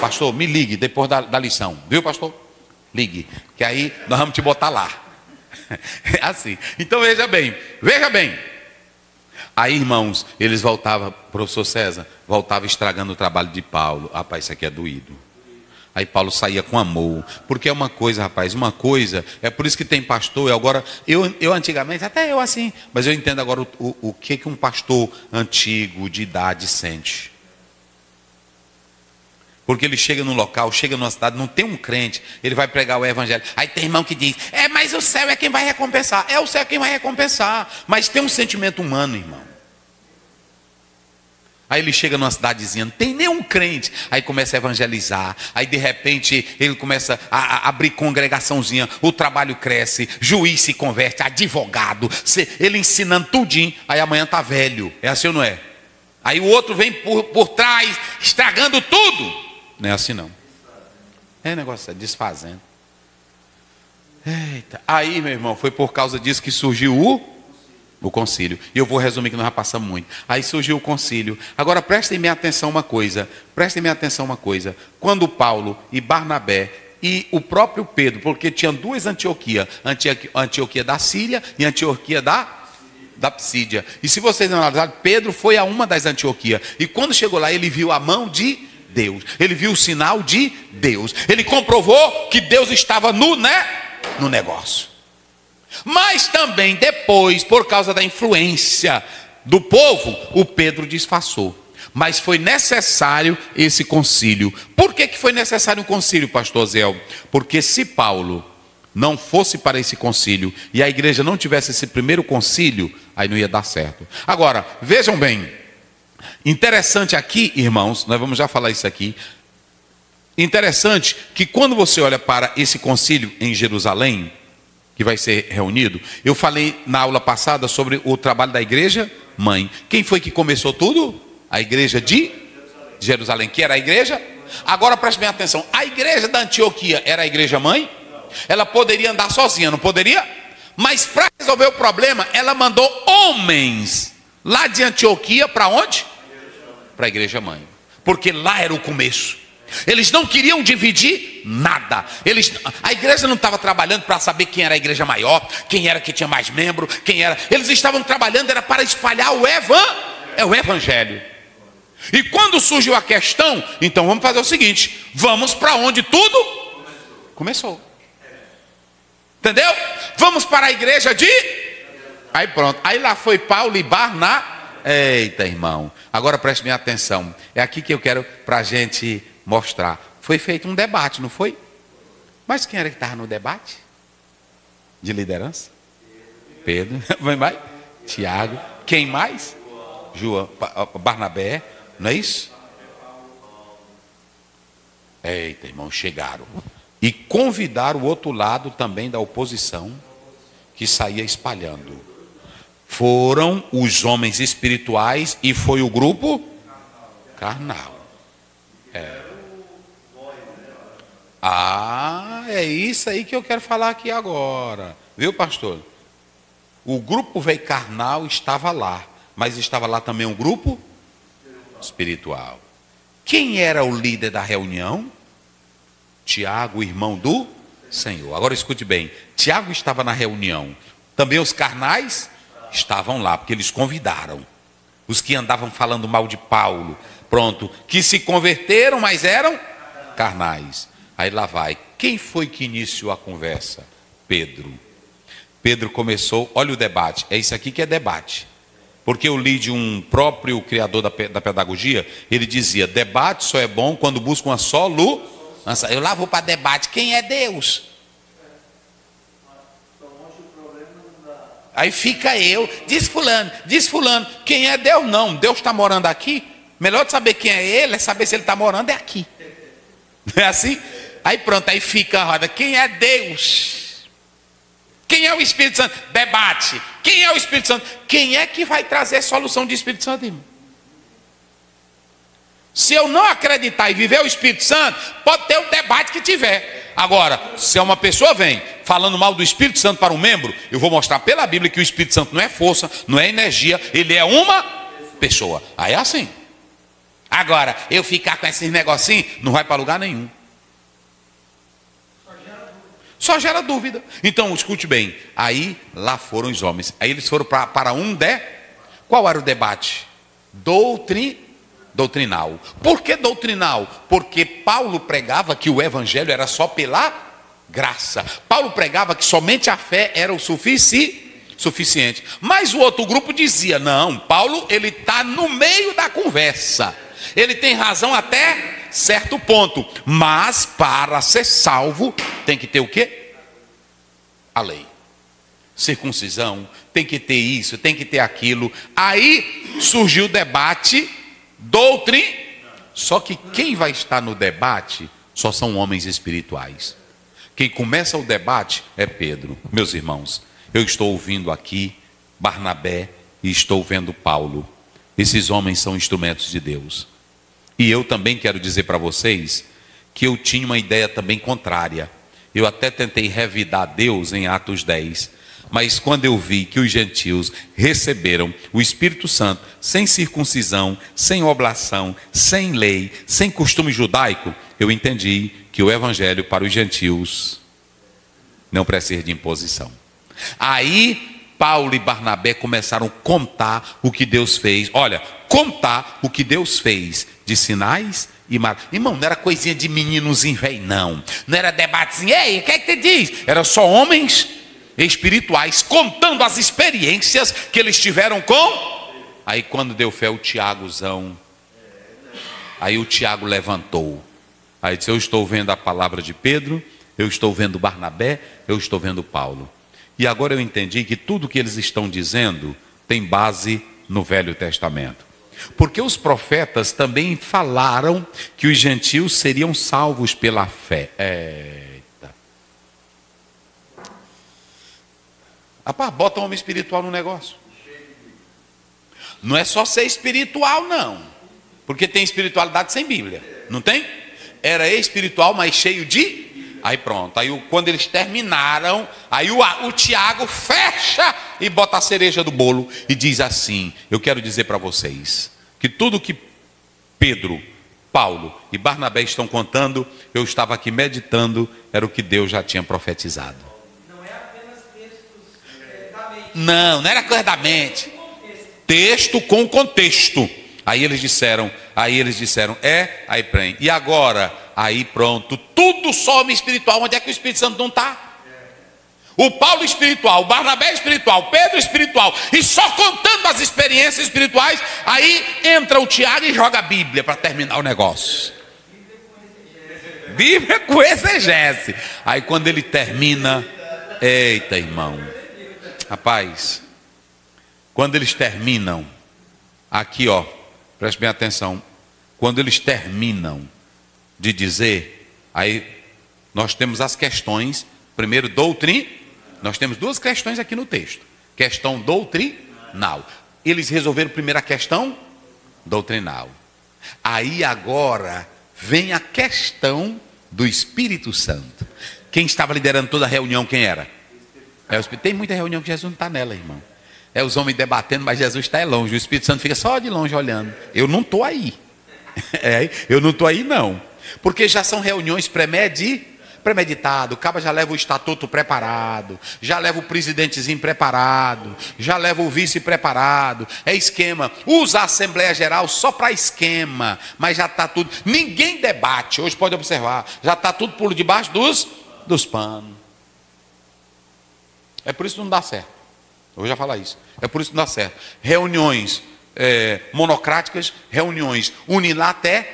pastor, me ligue depois da lição, viu, pastor? Ligue, que aí nós vamos te botar lá. É assim. Então veja bem. Aí, irmãos, eles voltavam, professor César, voltava estragando o trabalho de Paulo. Rapaz, isso aqui é doído. Aí Paulo saía com amor, porque é uma coisa, rapaz, é por isso que tem pastor. Agora, eu antigamente, até eu assim, mas eu entendo agora o que um pastor antigo, de idade, sente. Porque ele chega num local, chega numa cidade, não tem um crente, ele vai pregar o evangelho. Aí tem irmão que diz, mas o céu é quem vai recompensar. O céu é quem vai recompensar, mas tem um sentimento humano, irmão. Aí ele chega numa cidadezinha, não tem nenhum crente. Aí começa a evangelizar. Aí de repente ele começa a abrir congregaçãozinha. O trabalho cresce, juiz se converte, advogado. Ele ensinando tudinho. Aí amanhã está velho. É assim ou não é? Aí o outro vem por trás, estragando tudo. Não é assim não. É negócio desfazendo. Eita. Aí, meu irmão, foi por causa disso que surgiu o concílio. E eu vou resumir que nós já passamos muito. Aí surgiu o concílio. Agora prestem-me atenção uma coisa. Prestem-me atenção uma coisa. Quando Paulo e Barnabé e o próprio Pedro, porque tinham duas Antioquias, Antioquia da Síria e Antioquia da Psídia. E se vocês analisarem, Pedro foi a uma das Antioquias. E quando chegou lá, ele viu a mão de Deus. Ele viu o sinal de Deus. Ele comprovou que Deus estava no negócio. Mas também depois, por causa da influência do povo, o Pedro disfarçou. Mas foi necessário esse concílio. Por que foi necessário um concílio, pastor Zé? Porque se Paulo não fosse para esse concílio e a igreja não tivesse esse primeiro concílio, aí não ia dar certo. Agora, vejam bem, interessante aqui, irmãos, nós vamos já falar isso aqui. Interessante que quando você olha para esse concílio em Jerusalém, que vai ser reunido, eu falei na aula passada sobre o trabalho da igreja mãe. Quem foi que começou tudo? A igreja de Jerusalém, que era a igreja. Agora preste bem atenção, a igreja da Antioquia era a igreja mãe? Ela poderia andar sozinha, não poderia? Mas para resolver o problema, ela mandou homens lá de Antioquia para onde? Para a igreja mãe, porque lá era o começo. Eles não queriam dividir nada. A igreja não estava trabalhando para saber quem era a igreja maior, quem era que tinha mais membro, quem era. Eles estavam trabalhando era para espalhar o evangelho. E quando surgiu a questão, então vamos fazer o seguinte: vamos para onde tudo começou. Entendeu? Vamos para a igreja de... Aí pronto. Aí lá foi Paulo e Barnabé. Eita, irmão. Agora preste minha atenção. É aqui que eu quero para a gente mostrar. Foi feito um debate, não foi? Mas quem era que estava no debate? De liderança? Pedro. Vai mais? Tiago. Quem mais? João, Barnabé. Não é isso? Eita, irmão, chegaram. E convidaram o outro lado também da oposição, que saía espalhando. Foram os homens espirituais e foi o grupo carnal. É isso aí que eu quero falar aqui agora. Viu, pastor? O grupo veio carnal estava lá, mas estava lá também um grupo espiritual. Quem era o líder da reunião? Tiago, irmão do Senhor. Agora escute bem, Tiago estava na reunião. Também os carnais estavam lá, porque eles convidaram. Os que andavam falando mal de Paulo, pronto, que se converteram, mas eram carnais. Aí lá vai. Quem foi que iniciou a conversa? Pedro. Pedro começou, olha o debate. É isso aqui que é debate. Porque eu li de um próprio criador da pedagogia, ele dizia, debate só é bom quando busca uma solução. Eu lá vou para debate, quem é Deus? Aí fica eu, diz fulano, quem é Deus? Não, Deus está morando aqui. Melhor de saber quem é ele, é saber se ele está morando é aqui. Não é assim? Aí pronto, aí fica a roda, quem é Deus? Quem é o Espírito Santo? Debate. Quem é o Espírito Santo? Quem é que vai trazer solução de Espírito Santo, irmão? Se eu não acreditar e viver o Espírito Santo, pode ter o debate que tiver. Agora, se uma pessoa vem falando mal do Espírito Santo para um membro, eu vou mostrar pela Bíblia que o Espírito Santo não é força, não é energia, ele é uma pessoa. Aí é assim. Agora, eu ficar com esses negocinhos, não vai para lugar nenhum. Só gera dúvida. Então, escute bem. Aí, lá foram os homens. Aí eles foram para um Qual era o debate? Doutrinal. Por que doutrinal? Porque Paulo pregava que o evangelho era só pela graça. Paulo pregava que somente a fé era o suficiente. Mas o outro grupo dizia, não, Paulo ele está no meio da conversa. Ele tem razão até certo ponto. Mas para ser salvo, tem que ter o quê? A lei. Circuncisão, tem que ter isso, tem que ter aquilo. Aí surgiu o debate doutrina. Só que quem vai estar no debate só são homens espirituais. Quem começa o debate é Pedro. Meus irmãos, eu estou ouvindo aqui Barnabé e estou vendo Paulo. Esses homens são instrumentos de Deus. E eu também quero dizer para vocês que eu tinha uma ideia também contrária. Eu até tentei revidar Deus em Atos 10. Mas quando eu vi que os gentios receberam o Espírito Santo sem circuncisão, sem oblação, sem lei, sem costume judaico, eu entendi que o evangelho para os gentios não precisa de imposição. Aí Paulo e Barnabé começaram a contar o que Deus fez. Olha, contar o que Deus fez de sinais e maravilhas. Irmão, não era coisinha de meninozinho velho, não. Não era debatezinho, ei, o que é que te diz? Era só homens espirituais contando as experiências que eles tiveram com. Aí quando deu fé o Tiagozão, aí o Tiago levantou. Aí disse, eu estou vendo a palavra de Pedro, eu estou vendo Barnabé, eu estou vendo Paulo. E agora eu entendi que tudo que eles estão dizendo tem base no Velho Testamento. Porque os profetas também falaram que os gentios seriam salvos pela fé. Eita. Rapaz, bota um homem espiritual no negócio. Não é só ser espiritual, não. Porque tem espiritualidade sem Bíblia. Não tem? Era espiritual, mas cheio de... Aí pronto, aí quando eles terminaram, aí o Tiago fecha e bota a cereja do bolo e diz assim, eu quero dizer para vocês, que tudo que Pedro, Paulo e Barnabé estão contando, eu estava aqui meditando, era o que Deus já tinha profetizado. Não é apenas textos da mente. Não era coisa da mente. Texto com contexto. Aí eles disseram, aí prende. E agora, aí pronto, tudo só homem espiritual, onde é que o Espírito Santo não está? O Paulo espiritual, o Barnabé espiritual, Pedro espiritual, e só contando as experiências espirituais, aí entra o Tiago e joga a Bíblia para terminar o negócio. Bíblia com exegese. Aí quando ele termina, eita irmão, rapaz, quando eles terminam, aqui ó, preste bem atenção, quando eles terminam de dizer, aí nós temos as questões, primeiro doutrina, nós temos duas questões aqui no texto, questão doutrinal, eles resolveram primeiro a questão doutrinal, aí agora vem a questão do Espírito Santo. Quem estava liderando toda a reunião, quem era? Tem muita reunião que Jesus não está nela, irmão. É os homens debatendo, mas Jesus está longe. O Espírito Santo fica só de longe olhando. Eu não estou aí. Eu não estou aí não. Porque já são reuniões premeditado. O cabo já leva o estatuto preparado. Já leva o presidentezinho preparado. Já leva o vice preparado. É esquema. Usa a Assembleia Geral só para esquema. Mas já está tudo. Ninguém debate. Hoje pode observar. Já está tudo por debaixo dos panos. É por isso que não dá certo. Eu já falar isso. É por isso que não dá certo. Reuniões monocráticas, reuniões unilaterais,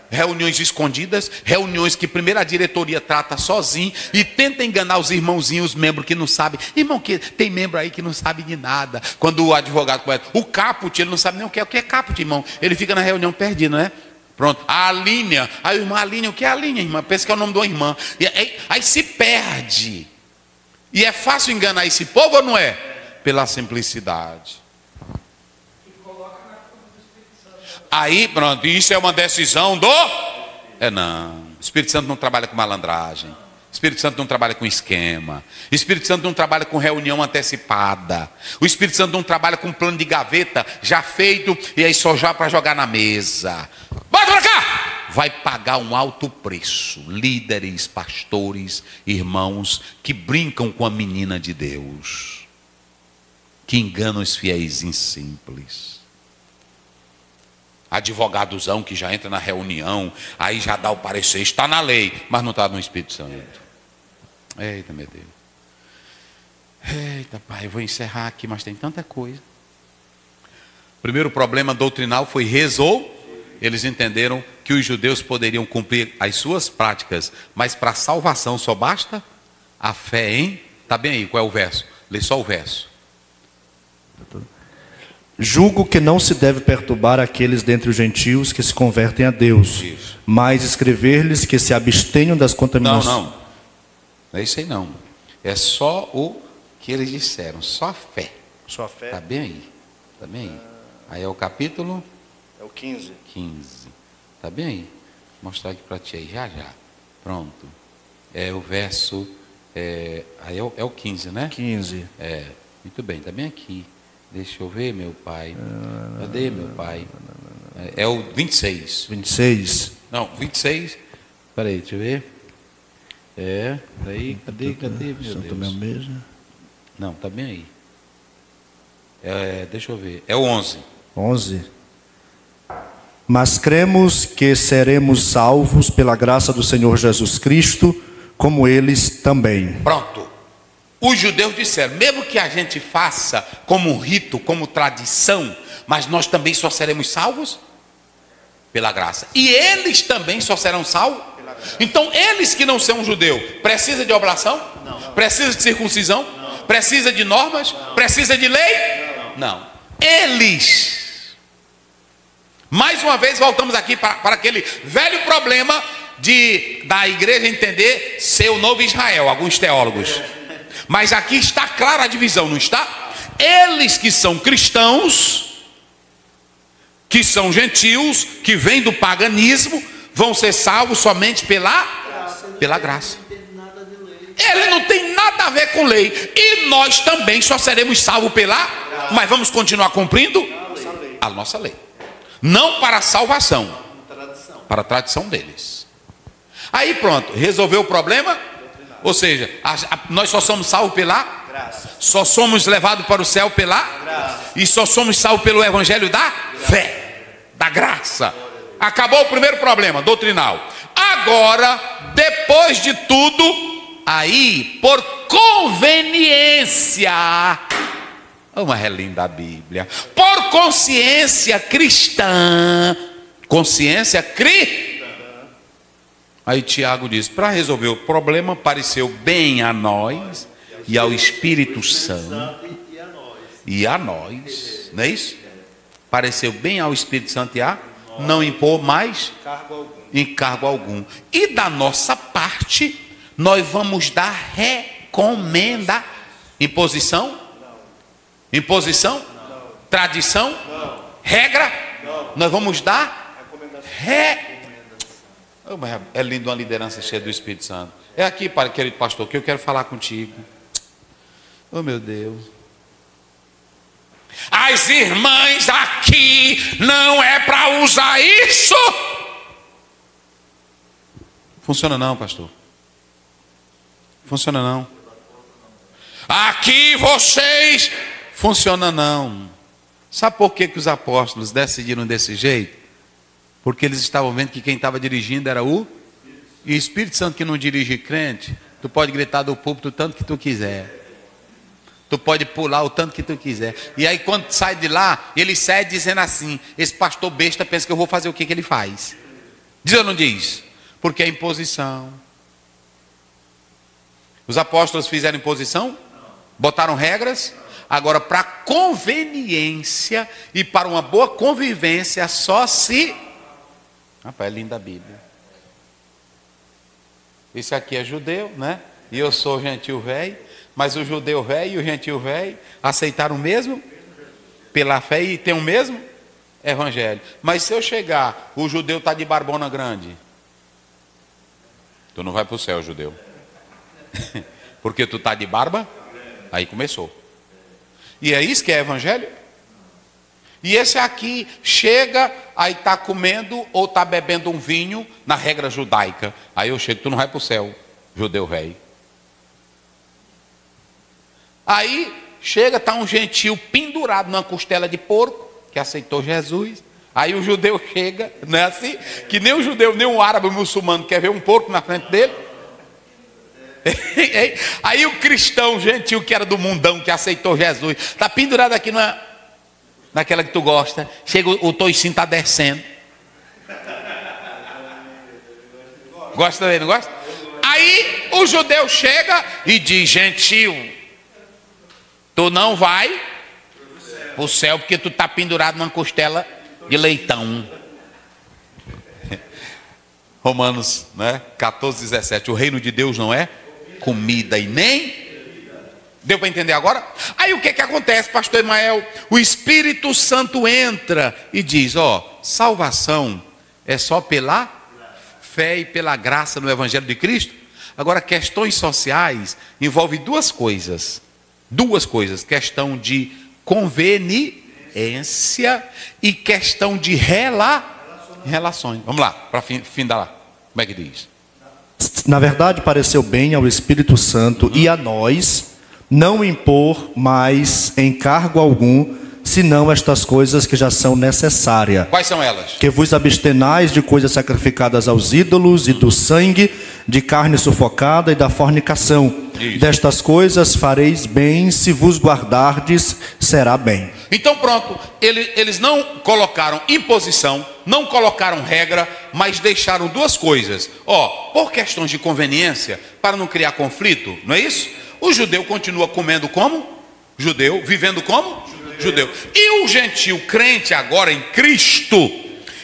reuniões escondidas, reuniões que primeiro a diretoria trata sozinho e tenta enganar os irmãozinhos, os membros que não sabem. Irmão, que tem membro aí que não sabe de nada. Quando o advogado começa, o caput, ele não sabe nem o que é caput, irmão. Ele fica na reunião perdido, né? Pronto, a linha. Aí o irmão, a linha, o que é a linha, irmã? Pensa que é o nome de uma irmã. Aí se perde. E é fácil enganar esse povo ou não é? Pela simplicidade. Aí pronto, isso é uma decisão do... não, o Espírito Santo não trabalha com malandragem. O Espírito Santo não trabalha com esquema. O Espírito Santo não trabalha com reunião antecipada. O Espírito Santo não trabalha com plano de gaveta já feito e aí só já para jogar na mesa. Bota para cá! Vai pagar um alto preço. Líderes, pastores, irmãos que brincam com a menina de Deus, que enganam os fiéis simples. Advogadozão que já entra na reunião, aí já dá o parecer, está na lei, mas não está no Espírito Santo. Eita, meu Deus. Eita, pai, eu vou encerrar aqui, mas tem tanta coisa. Primeiro problema doutrinal foi eles entenderam que os judeus poderiam cumprir as suas práticas, mas para a salvação só basta a fé em... Está bem aí, qual é o verso? Lê só o verso. Julgo que não se deve perturbar aqueles dentre os gentios que se convertem a Deus, Isso. mas escrever-lhes que se abstenham das contaminações. Não é isso aí não. É só o que eles disseram, só a fé. Sua fé. Está bem aí? Está bem aí? Aí é o capítulo É o 15. 15. Está bem aí? Vou mostrar aqui para ti aí, já. Pronto. É o verso... aí é o 15, né? 15. Muito bem, está bem aqui. Deixa eu ver, meu pai. Cadê, meu pai? É o 26. 26. Não, 26. Peraí, deixa eu ver. Peraí, cadê, meu Deus? Não, está bem aí. Deixa eu ver. É o 11. 11. Mas cremos que seremos salvos pela graça do Senhor Jesus Cristo, como eles também. Pronto. Os judeus disseram, mesmo que a gente faça como um rito, como tradição, mas nós também só seremos salvos pela graça. E eles também só serão salvos? Então, eles que não são judeu, precisa de oblação? Não. Precisa de circuncisão? Não. Precisa de normas? Não. Precisa de lei? Não. Eles. Mais uma vez, voltamos aqui para aquele velho problema da igreja entender ser o novo Israel, alguns teólogos. Mas aqui está clara a divisão, não está? Eles que são cristãos, que são gentios, que vêm do paganismo, vão ser salvos somente pela graça. Ele não tem nada a ver com lei. E nós também só seremos salvos mas vamos continuar cumprindo a nossa lei. Não para a salvação, para a tradição deles. Aí pronto, resolveu o problema? Ou seja, nós só somos salvos pela graça. Só somos levados para o céu pela graça. E só somos salvos pelo evangelho da fé, da graça. Acabou o primeiro problema doutrinal. Agora, depois de tudo, aí por conveniência, uma relinda da Bíblia, por consciência cristã, aí Tiago diz, para resolver o problema, pareceu bem a nós e ao Espírito Santo e a nós, não é isso? Pareceu bem ao Espírito Santo e a não impor mais encargo algum. E da nossa parte, nós vamos dar recomenda. Imposição? Imposição? Tradição? Regra? Nós vamos dar É lindo uma liderança cheia do Espírito Santo. É aqui, querido pastor, que eu quero falar contigo. Oh, meu Deus. As irmãs aqui não é para usar isso. Funciona não, pastor. Funciona não. Aqui vocês. Funciona não. Sabe por que os apóstolos decidiram desse jeito? Porque eles estavam vendo que quem estava dirigindo era o Espírito Santo, que não dirige crente. Tu pode gritar do púlpito o tanto que tu quiser. Tu pode pular o tanto que tu quiser. E aí quando sai de lá, ele sai dizendo assim, esse pastor besta pensa que eu vou fazer o que ele faz. Diz ou não diz? Porque é imposição. Os apóstolos fizeram imposição? Botaram regras? Agora, para conveniência e para uma boa convivência, só se... Rapaz, é linda a Bíblia. Esse aqui é judeu, né? E eu sou gentil velho. Mas o judeu velho e o gentil velho aceitaram o mesmo? Pela fé e tem o mesmo evangelho. Mas se eu chegar, o judeu está de barbona grande. Tu não vai para o céu, judeu. Porque tu está de barba? Aí começou. E é isso que é evangelho? E esse aqui chega, aí está comendo ou está bebendo um vinho na regra judaica. Aí eu chego, tu não vai para o céu, judeu velho. Aí chega, está um gentil pendurado numa costela de porco, que aceitou Jesus. Aí o judeu chega, não é assim? Que nem o judeu, nem o árabe, o muçulmano quer ver um porco na frente dele. Aí o cristão gentil que era do mundão, que aceitou Jesus, está pendurado aqui naquela que tu gosta. Chega o toicinho, está descendo. Gosta dele, não gosta? Aí o judeu chega e diz, gentil, tu não vai Para o céu, porque tu está pendurado numa costela de leitão. Romanos, né? 14, 17. O reino de Deus não é comida e nem... Deu para entender agora? Aí o que acontece, pastor Emael? O Espírito Santo entra e diz, salvação é só pela fé e pela graça no Evangelho de Cristo. Agora, questões sociais envolvem duas coisas, questão de conveniência e questão de relações. Vamos lá, para findar lá. Como é que diz? Na verdade, pareceu bem ao Espírito Santo e a nós não impor mais encargo algum, senão estas coisas que já são necessárias. Quais são elas? Que vos abstenais de coisas sacrificadas aos ídolos e do sangue, de carne sufocada e da fornicação. Isso. Destas coisas fareis bem, se vos guardardes, será bem. Então pronto, eles não colocaram imposição, não colocaram regra, mas deixaram duas coisas. Por questões de conveniência, para não criar conflito, não é isso? O judeu continua comendo como judeu, vivendo como judeu. E o gentil crente agora em Cristo,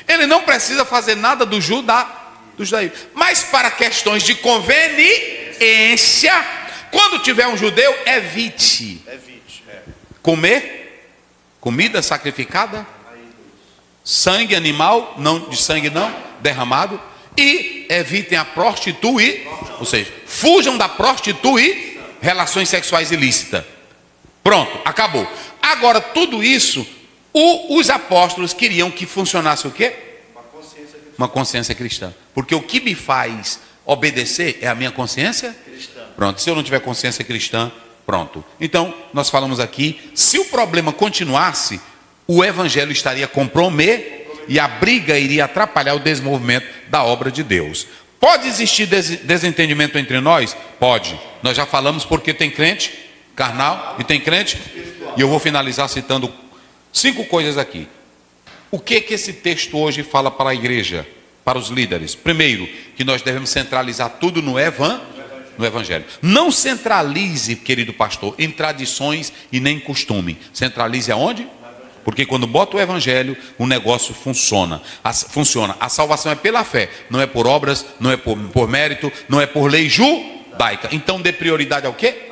ele não precisa fazer nada do judaísmo. Mas para questões de conveniência, quando tiver um judeu, evite comer comida sacrificada, sangue animal, não de sangue não, derramado, e evitem a prostituição, ou seja, fujam da prostituição, relações sexuais ilícitas. Pronto, acabou. Agora, tudo isso, os apóstolos queriam que funcionasse o quê? Uma consciência cristã. Porque o que me faz obedecer é a minha consciência cristã. Pronto, se eu não tiver consciência cristã, pronto. Então, nós falamos aqui, se o problema continuasse, o evangelho estaria comprometido e a briga iria atrapalhar o desenvolvimento da obra de Deus. Pode existir desentendimento entre nós? Pode. Nós já falamos porque tem crente carnal e tem crente. E eu vou finalizar citando 5 coisas aqui. O que esse texto hoje fala para a igreja, para os líderes? Primeiro, que nós devemos centralizar tudo no evangelho. Não centralize, querido pastor, em tradições e nem costume. Centralize aonde? Porque quando bota o evangelho, o negócio funciona. A salvação é pela fé, não é por obras, não é por mérito, não é por lei judaica. Então dê prioridade ao quê?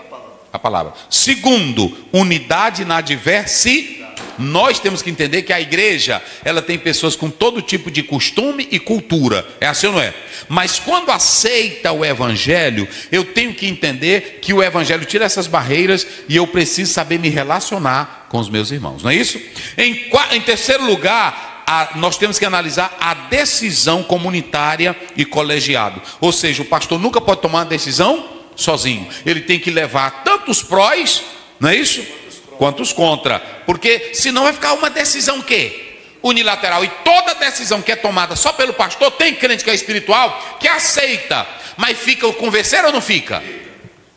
A palavra. Segundo, unidade na diversidade. Nós temos que entender que a igreja, ela tem pessoas com todo tipo de costume e cultura. É assim ou não é? Mas quando aceita o evangelho, eu tenho que entender que o evangelho tira essas barreiras e eu preciso saber me relacionar com os meus irmãos. Não é isso? Em terceiro lugar, nós temos que analisar a decisão comunitária e colegiado. Ou seja, o pastor nunca pode tomar uma decisão sozinho. Ele tem que levar tanto os prós, não é isso? Quanto os contra. Porque senão vai ficar uma decisão que unilateral. E toda decisão que é tomada só pelo pastor, tem crente que é espiritual, que aceita. Mas fica o convencer ou não fica?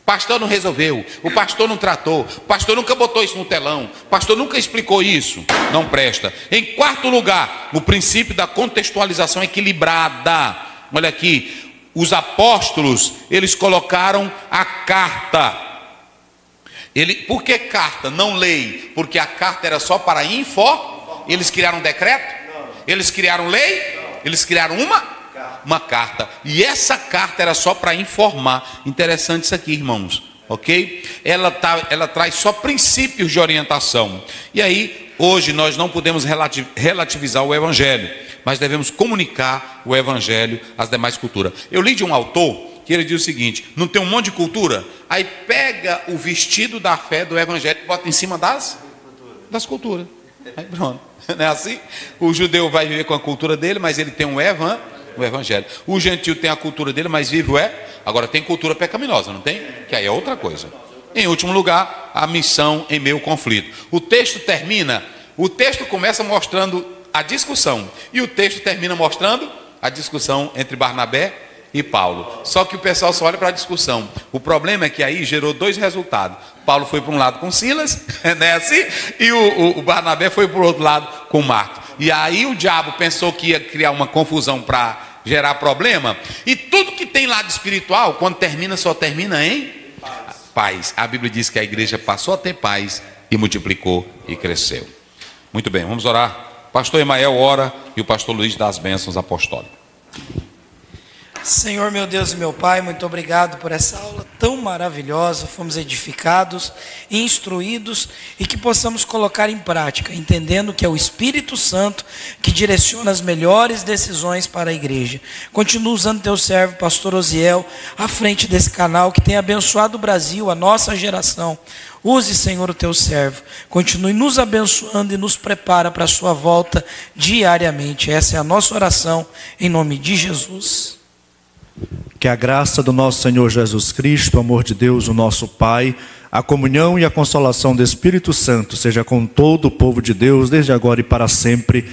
O pastor não resolveu, o pastor não tratou, o pastor nunca botou isso no telão, o pastor nunca explicou isso. Não presta. Em quarto lugar, o princípio da contextualização equilibrada. Olha aqui, os apóstolos, eles colocaram a carta. Por que carta, não lei? Porque a carta era só para Eles criaram um decreto? Eles criaram lei? Eles criaram uma carta. E essa carta era só para informar. Interessante isso aqui, irmãos. Ok? Ela traz só princípios de orientação. E aí, hoje nós não podemos relativizar o evangelho, mas devemos comunicar o evangelho às demais culturas. Eu li de um autor que ele diz o seguinte: não tem um monte de cultura? Aí pega o vestido da fé do evangelho e bota em cima das culturas. Aí pronto, não é assim? O judeu vai viver com a cultura dele, mas ele tem o evangelho. O gentil tem a cultura dele, mas vive Agora tem cultura pecaminosa, não tem? Que aí é outra coisa. Em último lugar, a missão em meio ao conflito. O texto começa mostrando a discussão, e o texto termina mostrando a discussão entre Barnabé e Paulo. Só que o pessoal só olha para a discussão. O problema é que aí gerou 2 resultados. Paulo foi para um lado com Silas, né, assim, e o Barnabé foi para o outro lado com Marcos. E aí o diabo pensou que ia criar uma confusão para gerar problema. E tudo que tem lado espiritual, quando termina, só termina em paz. A Bíblia diz que a igreja passou a ter paz e multiplicou e cresceu. Muito bem, vamos orar. Pastor Emael ora e o pastor Luiz dá as bênçãos apostólicas. Senhor, meu Deus e meu Pai, muito obrigado por essa aula tão maravilhosa. Fomos edificados, instruídos e que possamos colocar em prática, entendendo que é o Espírito Santo que direciona as melhores decisões para a igreja. Continua usando teu servo, pastor Osiel, à frente desse canal que tem abençoado o Brasil, a nossa geração. Use, Senhor, o teu servo. Continue nos abençoando e nos prepara para a sua volta diariamente. Essa é a nossa oração, em nome de Jesus. Que a graça do nosso Senhor Jesus Cristo, o amor de Deus, o nosso Pai, a comunhão e a consolação do Espírito Santo seja com todo o povo de Deus, desde agora e para sempre.